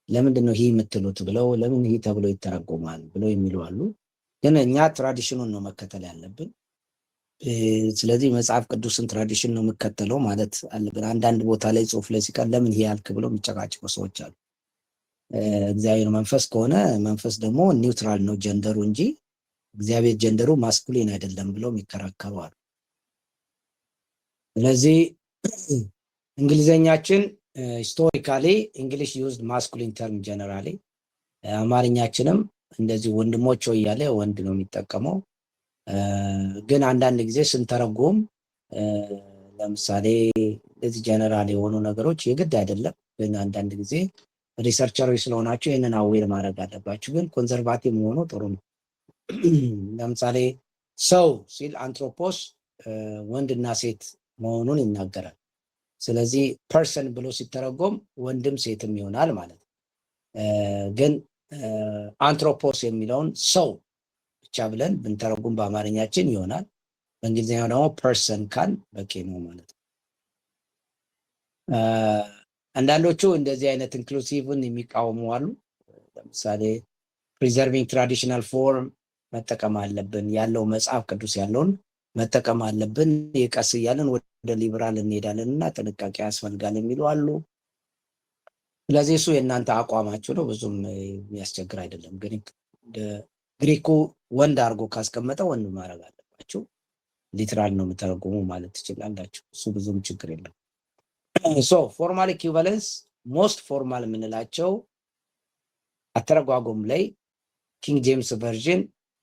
ለምንድን ነው ይህ የምትሉት ብለው ለምን ይህ ተብሎ ይተረጎማል ብለው የሚሉ አሉ። ግን እኛ ትራዲሽኑን ነው መከተል ያለብን። ስለዚህ መጽሐፍ ቅዱስን ትራዲሽን ነው የምከተለው ማለት አለብን። አንዳንድ ቦታ ላይ ጽሁፍ ላይ ሲቀር ለምን ይሄ ያልክ ብለው የሚጨቃጭቁ ሰዎች አሉ። እግዚአብሔር መንፈስ ከሆነ መንፈስ ደግሞ ኒውትራል ነው ጀንደሩ እንጂ እግዚአብሔር ጀንደሩ ማስኩሊን አይደለም ብለው የሚከራከሩ አሉ። ስለዚህ እንግሊዘኛችን ሂስቶሪካሊ እንግሊሽ ዩዝድ ማስኩሊን ተርም ጀነራሊ፣ አማርኛችንም እንደዚህ ወንድሞች እያለ ወንድ ነው የሚጠቀመው። ግን አንዳንድ ጊዜ ስንተረጎም ለምሳሌ እዚህ ጀነራል የሆኑ ነገሮች የግድ አይደለም። ግን አንዳንድ ጊዜ ሪሰርቸሮች ስለሆናቸው ይህንን አዌር ማድረግ አለባችሁ። ግን ኮንዘርቫቲቭ መሆኑ ጥሩ ነው። ለምሳሌ ሰው ሲል አንትሮፖስ ወንድና ሴት መሆኑን ይናገራል። ስለዚህ ፐርሰን ብሎ ሲተረጎም ወንድም ሴትም ይሆናል ማለት ነው። ግን አንትሮፖስ የሚለውን ሰው ብቻ ብለን ብንተረጉም በአማርኛችን ይሆናል። በእንግሊዝኛው ደግሞ ፐርሰን ካል በቂ ነው ማለት ነው። አንዳንዶቹ እንደዚህ አይነት ኢንክሉሲቭን የሚቃወሙ አሉ። ለምሳሌ ፕሪዘርቪንግ ትራዲሽናል ፎርም መጠቀም አለብን፣ ያለው መጽሐፍ ቅዱስ ያለውን መጠቀም አለብን፣ የቀስ እያለን ወደ ሊበራል እንሄዳለን እና ጥንቃቄ ያስፈልጋል የሚሉ አሉ። ስለዚህ እሱ የእናንተ አቋማችሁ ነው፣ ብዙም የሚያስቸግር አይደለም። ግን ግሪኩ ወንድ አድርጎ ካስቀመጠ ወንድ ማድረግ አለባችሁ። ሊትራል ነው የምተረጉሙ ማለት ትችላላችሁ። እሱ ብዙም ችግር የለም። ሶ ፎርማል ኢኩቫለንስ ሞስት ፎርማል የምንላቸው አተረጓጎም ላይ ኪንግ ጄምስ ቨርዥን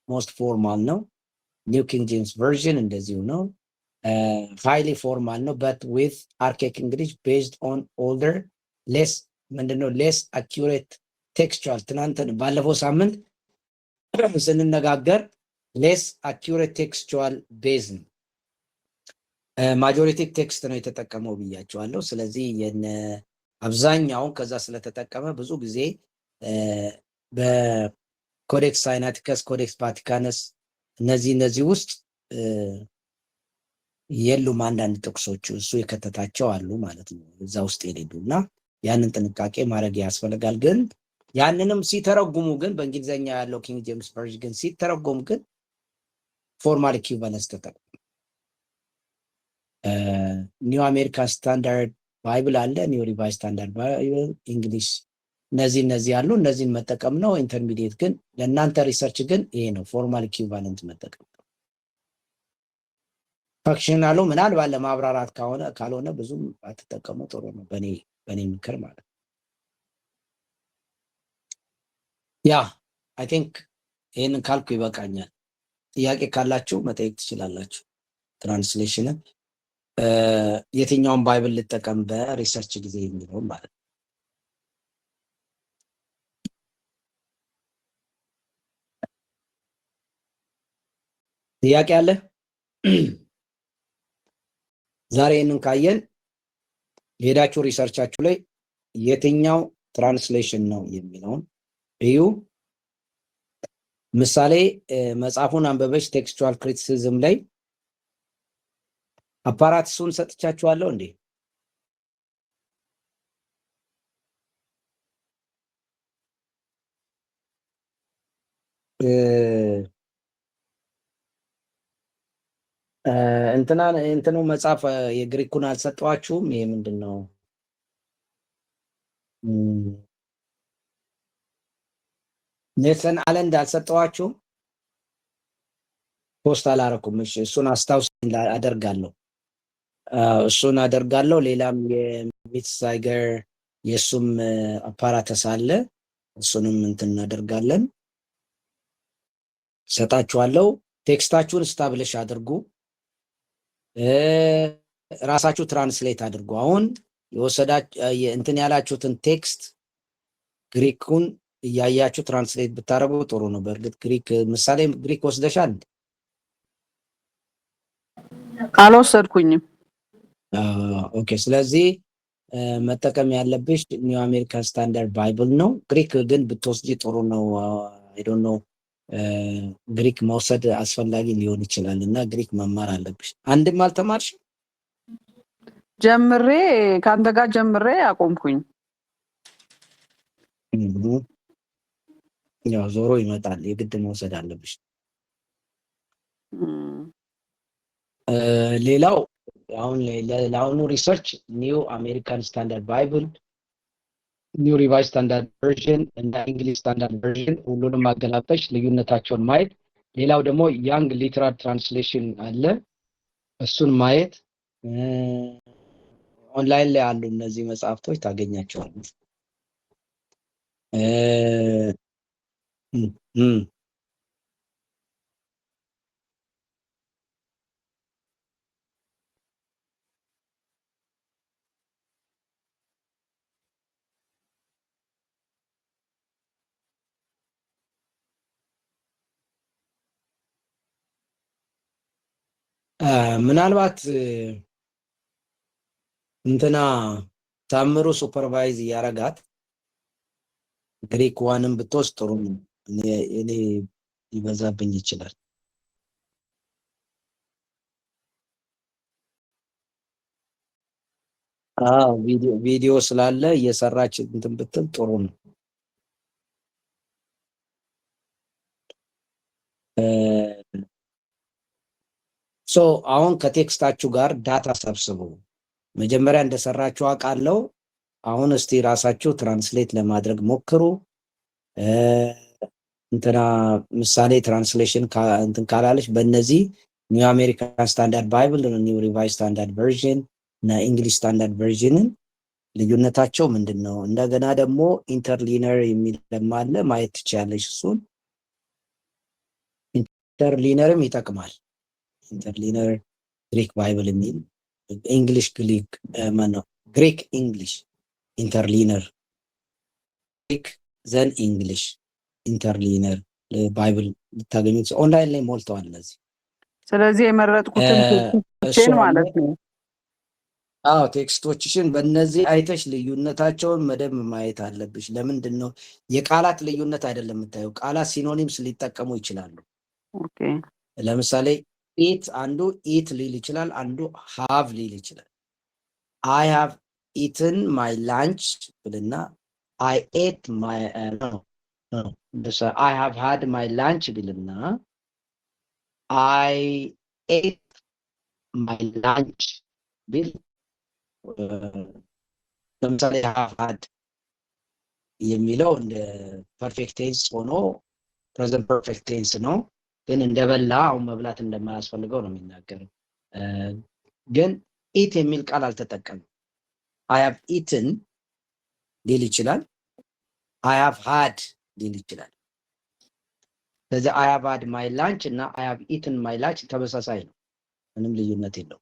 ሞስት ፎርማል ነው። ኒው ኪንግ ጄምስ ቨርዥን እንደዚሁ ነው። ሃይሊ ፎርማል ነው። በት ዊዝ አርኬክ እንግሊሽ ቤዝድ ኦን ኦልደር ሌስ ምንድነው ሌስ አኪሬት ቴክስቹዋል። ትናንት ባለፈው ሳምንት ስንነጋገር ሌስ አኪሬት ቴክስቹዋል ቤዝ ነው። ማጆሪቲክ ቴክስት ነው የተጠቀመው ብያቸዋለሁ። ስለዚህ አብዛኛውን ከዛ ስለተጠቀመ ብዙ ጊዜ በኮዴክስ ሳይናቲከስ፣ ኮዴክስ ቫቲካነስ እነዚህ ውስጥ የሉም አንዳንድ ጥቅሶቹ እሱ የከተታቸው አሉ ማለት ነው እዛ ውስጥ የሌሉ እና ያንን ጥንቃቄ ማድረግ ያስፈልጋል። ግን ያንንም ሲተረጉሙ ግን በእንግሊዝኛ ያለው ኪንግ ጄምስ ቨርዥን ግን ሲተረጎም ግን ፎርማል ኢኩቫለንስ ተጠቅሙ። ኒው አሜሪካን ስታንዳርድ ባይብል አለ፣ ኒው ሪቫይዝ ስታንዳርድ ባይብል እንግሊሽ፣ እነዚህ ያሉ እነዚህን መጠቀም ነው። ኢንተርሚዲየት ግን ለእናንተ ሪሰርች ግን ይሄ ነው ፎርማል ኢኩቫለንት መጠቀም። ፋክሽናሉ ምናልባት ለማብራራት ካልሆነ ብዙም አትጠቀሙ፣ ጥሩ ነው በእኔ ምክር ማለት ነው። ያ አይ ቲንክ ይህንን ካልኩ ይበቃኛል። ጥያቄ ካላችሁ መጠየቅ ትችላላችሁ። ትራንስሌሽንን የትኛውን ባይብል ልጠቀም በሪሰርች ጊዜ የሚለውን ማለት ነው። ጥያቄ አለ? ዛሬ ይህንን ካየን ሄዳችሁ ሪሰርቻችሁ ላይ የትኛው ትራንስሌሽን ነው የሚለውን እዩ። ምሳሌ መጽሐፉን አንበበች ቴክስቹዋል ክሪቲሲዝም ላይ አፓራትሱን ሰጥቻችኋለሁ እንዴ? እንትኑ መጽሐፍ የግሪኩን አልሰጠዋችሁም? ይሄ ምንድን ነው? ኔልሰን አለንድ አልሰጠዋችሁም? ፖስት አላረኩም። እሺ እሱን አስታውስ አደርጋለሁ። እሱን አደርጋለሁ። ሌላም የሚትሳይገር የእሱም አፓራተስ አለ። እሱንም እንትን እናደርጋለን። ሰጣችኋለሁ። ቴክስታችሁን ስታብልሽ አድርጉ። ራሳችሁ ትራንስሌት አድርጉ። አሁን እንትን ያላችሁትን ቴክስት ግሪኩን እያያችሁ ትራንስሌት ብታደርጉ ጥሩ ነው። በእርግጥ ግሪክ ምሳሌ ግሪክ ወስደሻል? አልወሰድኩኝም። ኦኬ። ስለዚህ መጠቀም ያለብሽ ኒው አሜሪካን ስታንዳርድ ባይብል ነው። ግሪክ ግን ብትወስጂ ጥሩ ነው። አይ ዶንት ኖ ግሪክ መውሰድ አስፈላጊ ሊሆን ይችላል እና ግሪክ መማር አለብሽ። አንድም አልተማርሽ? ጀምሬ ከአንተ ጋር ጀምሬ አቆምኩኝ። ያው ዞሮ ይመጣል፣ የግድ መውሰድ አለብሽ። ሌላው አሁን ለአሁኑ ሪሰርች ኒው አሜሪካን ስታንዳርድ ባይብል፣ ኒው ሪቫይዝ ስታንዳርድ ቨርዥን እና እንግሊሽ ስታንዳርድ ቨርዥን ሁሉንም ማገላበሽ ልዩነታቸውን ማየት። ሌላው ደግሞ ያንግ ሊትራል ትራንስሌሽን አለ፣ እሱን ማየት። ኦንላይን ላይ አሉ እነዚህ መጽሐፍቶች ታገኛቸዋለሽ። ምናልባት እንትና ታምሩ ሱፐርቫይዝ እያረጋት ግሪክ ዋንም ብትወስድ ጥሩ ነው። እኔ ይበዛብኝ ይችላል። ቪዲዮ ስላለ እየሰራች እንትን ብትል ጥሩ ነው። አሁን ከቴክስታችሁ ጋር ዳታ ሰብስቡ። መጀመሪያ እንደሰራችሁ አውቃለሁ። አሁን እስቲ ራሳችሁ ትራንስሌት ለማድረግ ሞክሩ። እንትና ምሳሌ ትራንስሌሽን እንትን ካላለች በእነዚህ ኒው አሜሪካን ስታንዳርድ ባይብል፣ ኒው ሪቫይዝ ስታንዳርድ ቨርዥን እና እንግሊሽ ስታንዳርድ ቨርዥንን ልዩነታቸው ምንድን ነው? እንደገና ደግሞ ኢንተርሊነር የሚል አለ፣ ማየት ትችያለሽ። እሱን ኢንተርሊነርም ይጠቅማል። ኢንተርሊነር ግሪክ ባይብል የሚል እንግሊሽ ግሪክ ማነው ግሪክ እንግሊሽ ኢንተርሊነር ግሪክ ዘን እንግሊሽ ኢንተርሊነር ባይብል ልታገኙት ኦንላይን ላይ ሞልተዋል እነዚህ። ስለዚህ የመረጥኩትን ማለት ነው። ቴክስቶችሽን በእነዚህ አይተሽ ልዩነታቸውን መደብ ማየት አለብሽ። ለምንድን ነው የቃላት ልዩነት አይደለም የምታየው፣ ቃላት ሲኖኒምስ ሊጠቀሙ ይችላሉ። ለምሳሌ ኢት አንዱ ኢት ሊል ይችላል፣ አንዱ ሃቭ ሊል ይችላል። አይ ሃቭ ኢትን ማይ ላንች ብልና አይ ኤት ማይ አይ ሃቭ ሃድ ማይ ላንች ብልና አይ ኤት ማይ ላንች ቢል ለምሳሌ ሃቭ ሃድ የሚለው እንደ ፐርፌክት ቴንስ ሆኖ ፕሬዘንት ፐርፌክት ቴንስ ነው፣ ግን እንደበላ አሁን መብላት እንደማያስፈልገው ነው የሚናገረው። ግን ኢት የሚል ቃል አልተጠቀምም። አይ ሃቭ ኢትን ሊል ይችላል፣ አይ ሃቭ ሃድ ሊል ይችላል። ስለዚህ አይ ሃቭ ሃድ ማይ ላንች እና አይ ሃቭ ኢትን ማይ ላንች ተመሳሳይ ነው፣ ምንም ልዩነት የለው።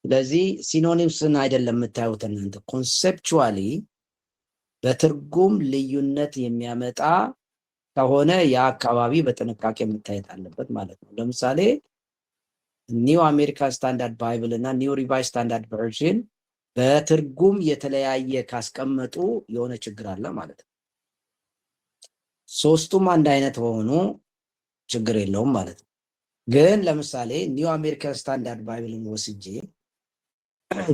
ስለዚህ ሲኖኒምስን አይደለም የምታዩት እናንተ፣ ኮንሴፕቹዋሊ በትርጉም ልዩነት የሚያመጣ ከሆነ ያ አካባቢ በጥንቃቄ መታየት አለበት ማለት ነው። ለምሳሌ ኒው አሜሪካን ስታንዳርድ ባይብል እና ኒው ሪቫይዝ ስታንዳርድ ቨርዥን በትርጉም የተለያየ ካስቀመጡ የሆነ ችግር አለ ማለት ነው። ሶስቱም አንድ አይነት ሆኖ ችግር የለውም ማለት ነው። ግን ለምሳሌ ኒው አሜሪካን ስታንዳርድ ባይብልን ወስጄ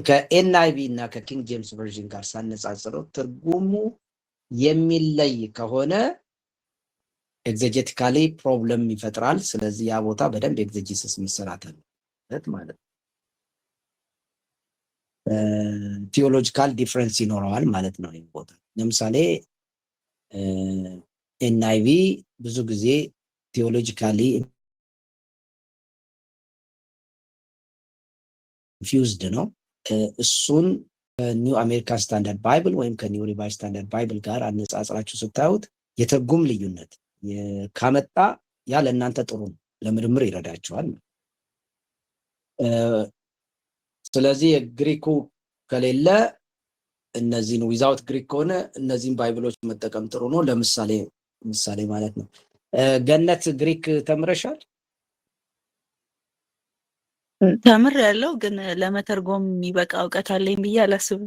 ከኤንአይቪ እና ከኪንግ ጄምስ ቨርዥን ጋር ሳነጻጽረው ትርጉሙ የሚለይ ከሆነ ኤግዜጀቲካሊ ፕሮብለም ይፈጥራል። ስለዚህ ያ ቦታ በደንብ ኤግዜጂሲስ መሰራት አለበት ማለት ነው። ቲዮሎጂካል ዲፍረንስ ይኖረዋል ማለት ነው። ይህ ቦታ ለምሳሌ ኤንአይቪ ብዙ ጊዜ ቲዮሎጂካሊ ኢንፊውዝድ ነው። እሱን ከኒው አሜሪካን ስታንዳርድ ባይብል ወይም ከኒው ሪቫይዝ ስታንዳርድ ባይብል ጋር አነጻጽራችሁ ስታዩት የትርጉም ልዩነት ካመጣ ያ ለእናንተ ጥሩ ነው፣ ለምርምር ይረዳቸዋል። ስለዚህ የግሪኩ ከሌለ እነዚህን ዊዛውት ግሪክ ከሆነ እነዚህን ባይብሎች መጠቀም ጥሩ ነው። ለምሳሌ ማለት ነው። ገነት ግሪክ ተምረሻል? ተምር ያለው ግን ለመተርጎም የሚበቃ እውቀት አለኝ ብዬ አላስብም።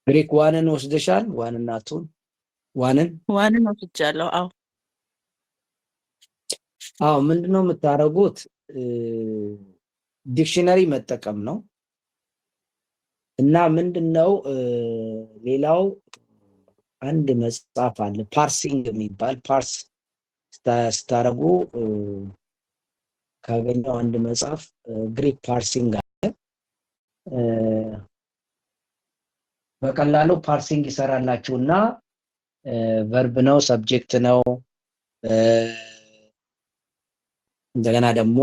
ግሪክ ዋንን ወስደሻል? ዋንና ቱን? ዋንን ወስጃለሁ። አዎ ምንድነው የምታደርጉት? ዲክሽነሪ መጠቀም ነው። እና ምንድነው ሌላው አንድ መጽሐፍ አለ ፓርሲንግ የሚባል ፓርስ ስታረጉ ካገኘው አንድ መጽሐፍ ግሪክ ፓርሲንግ አለ። በቀላሉ ፓርሲንግ ይሰራላችሁና ቨርብ ነው፣ ሰብጀክት ነው፣ እንደገና ደግሞ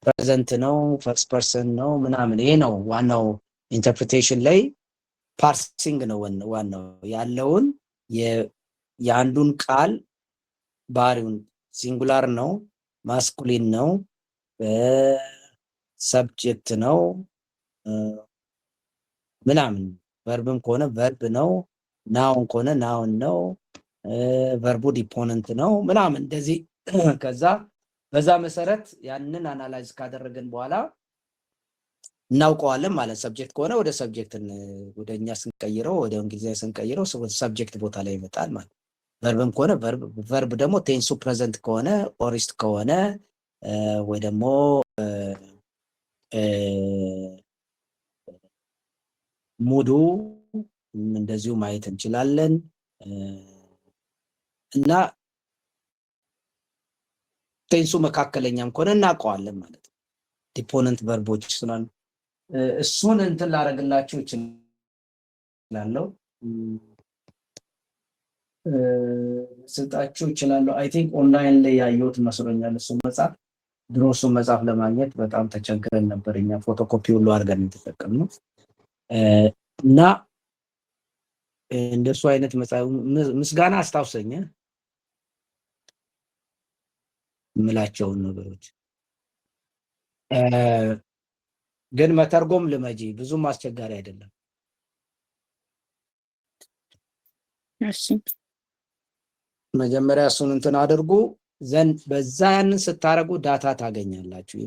ፕሬዘንት ነው፣ ፈርስት ፐርሰን ነው ምናምን። ይሄ ነው ዋናው ኢንተርፕሪቴሽን ላይ ፓርሲንግ ነው ዋናው ያለውን የአንዱን ቃል ባህሪውን ሲንጉላር ነው፣ ማስኩሊን ነው፣ ሰብጀክት ነው ምናምን፣ ቨርብም ከሆነ ቨርብ ነው፣ ናውን ከሆነ ናውን ነው፣ ቨርቡ ዲፖነንት ነው ምናምን እንደዚህ። ከዛ በዛ መሰረት ያንን አናላይዝ ካደረግን በኋላ እናውቀዋለን ማለት። ሰብጀክት ከሆነ ወደ ሰብጀክት ወደ እኛ ስንቀይረው ወደ እንግሊዝኛ ስንቀይረው ሰብጀክት ቦታ ላይ ይመጣል ማለት። ቨርብም ከሆነ ቨርብ ደግሞ ቴንሱ ፕሬዘንት ከሆነ ኦሪስት ከሆነ ወይ ደግሞ ሙዱ እንደዚሁ ማየት እንችላለን። እና ቴንሱ መካከለኛም ከሆነ እናውቀዋለን ማለት ነው። ዲፖነንት ቨርቦች ስላሉ እሱን እንትን ላደርግላችሁ እችላለሁ፣ ስልጣችሁ እችላለሁ። አይ ቲንክ ኦንላይን ላይ ያየሁት መስሎኛል እሱን መጽሐፍ። ድሮ እሱን መጽሐፍ ለማግኘት በጣም ተቸግረን ነበር እኛ፣ ፎቶኮፒ ሁሉ አድርገን የተጠቀምነው። እና እንደሱ አይነት መጽሐፍ ምስጋና አስታውሰኝ ምላቸውን ነገሮች ግን መተርጎም ልመጂ፣ ብዙም አስቸጋሪ አይደለም። እሺ መጀመሪያ እሱን እንትን አድርጉ ዘንድ በዛ ያንን ስታረጉ ዳታ ታገኛላችሁ።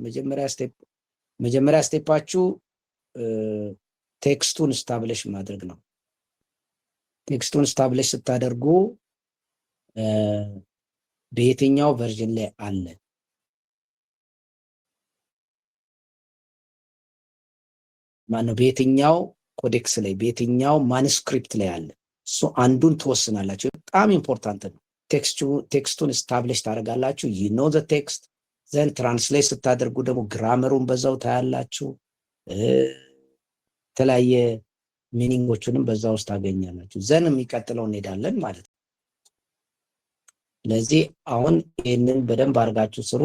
መጀመሪያ ስቴፓችሁ ቴክስቱን ስታብሊሽ ማድረግ ነው። ቴክስቱን ስታብሊሽ ስታደርጉ በየትኛው ቨርዥን ላይ አለ፣ ማነው በየትኛው ኮዴክስ ላይ በየትኛው ማኑስክሪፕት ላይ አለ፣ እሱ አንዱን ትወስናላችሁ። በጣም ኢምፖርታንት ነው። ቴክስቱን ስታብሊሽ ታደርጋላችሁ። you know the text then ትራንስሌት ስታደርጉ ደግሞ ግራመሩን በዛው ታያላችሁ። የተለያየ ሚኒንጎቹንም በዛ ውስጥ ታገኛላችሁ። ዘን የሚቀጥለው እንሄዳለን ማለት ነው። ስለዚህ አሁን ይህንን በደንብ አድርጋችሁ ስሩ።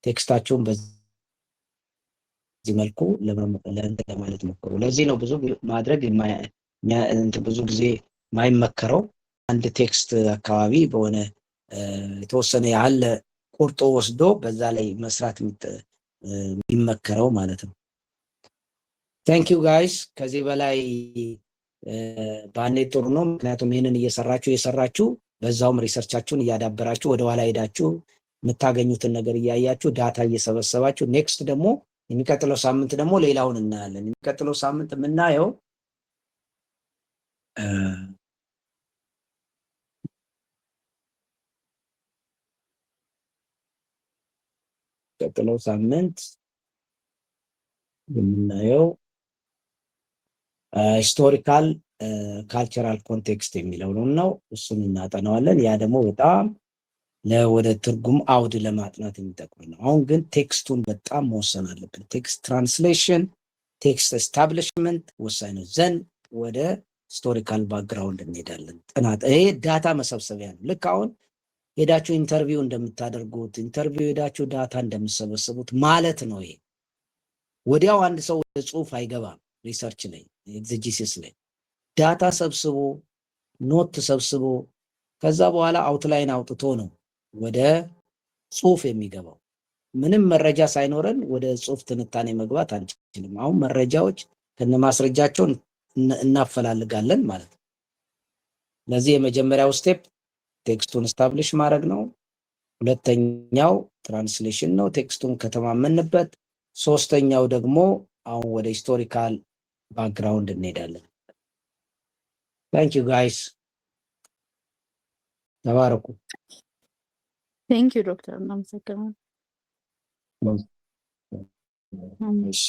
ቴክስታችሁን በዚህ መልኩ ለማለት ሞክሩ። ለዚህ ነው ብዙ ማድረግ ብዙ ጊዜ የማይመከረው። አንድ ቴክስት አካባቢ በሆነ የተወሰነ ያህል ቁርጦ ወስዶ በዛ ላይ መስራት የሚመከረው ማለት ነው። ታንክ ዩ ጋይስ። ከዚህ በላይ ባኔ ጥሩ ነው። ምክንያቱም ይህንን እየሰራችሁ በዛውም ሪሰርቻችሁን እያዳበራችሁ ወደ ኋላ ሄዳችሁ የምታገኙትን ነገር እያያችሁ ዳታ እየሰበሰባችሁ ኔክስት ደግሞ የሚቀጥለው ሳምንት ደግሞ ሌላውን እናያለን። የሚቀጥለው ሳምንት የምናየው የሚቀጥለው ሳምንት የምናየው ሂስቶሪካል ካልቸራል ኮንቴክስት የሚለው ነው። እሱን እናጠናዋለን። ያ ደግሞ በጣም ወደ ትርጉም አውድ ለማጥናት የሚጠቅም ነው። አሁን ግን ቴክስቱን በጣም መወሰን አለብን። ቴክስት ትራንስሌሽን፣ ቴክስት ኤስታብሊሽመንት ወሳኝ ነው። ዘን ወደ ሂስቶሪካል ባክግራውንድ እንሄዳለን። ጥናት፣ ይሄ ዳታ መሰብሰቢያ ነው። ልክ አሁን ሄዳችሁ ኢንተርቪው እንደምታደርጉት ኢንተርቪው ሄዳችሁ ዳታ እንደምሰበስቡት ማለት ነው። ይሄ ወዲያው አንድ ሰው ወደ ጽሁፍ አይገባም። ሪሰርች ላይ ኤግዜጂሲስ ላይ ዳታ ሰብስቦ ኖት ሰብስቦ ከዛ በኋላ አውትላይን አውጥቶ ነው ወደ ጽሁፍ የሚገባው። ምንም መረጃ ሳይኖረን ወደ ጽሁፍ ትንታኔ መግባት አንችልም። አሁን መረጃዎች ከነማስረጃቸው እናፈላልጋለን ማለት ነው። ለዚህ የመጀመሪያው ስቴፕ ቴክስቱን ስታብሊሽ ማድረግ ነው። ሁለተኛው ትራንስሌሽን ነው፣ ቴክስቱን ከተማመንበት። ሶስተኛው ደግሞ አሁን ወደ ሂስቶሪካል ባክግራውንድ እንሄዳለን። ታንክ ዩ ጋይስ፣ ተባረኩ። ቴንክ ዩ ዶክተር፣ እናመሰግናለን። እሺ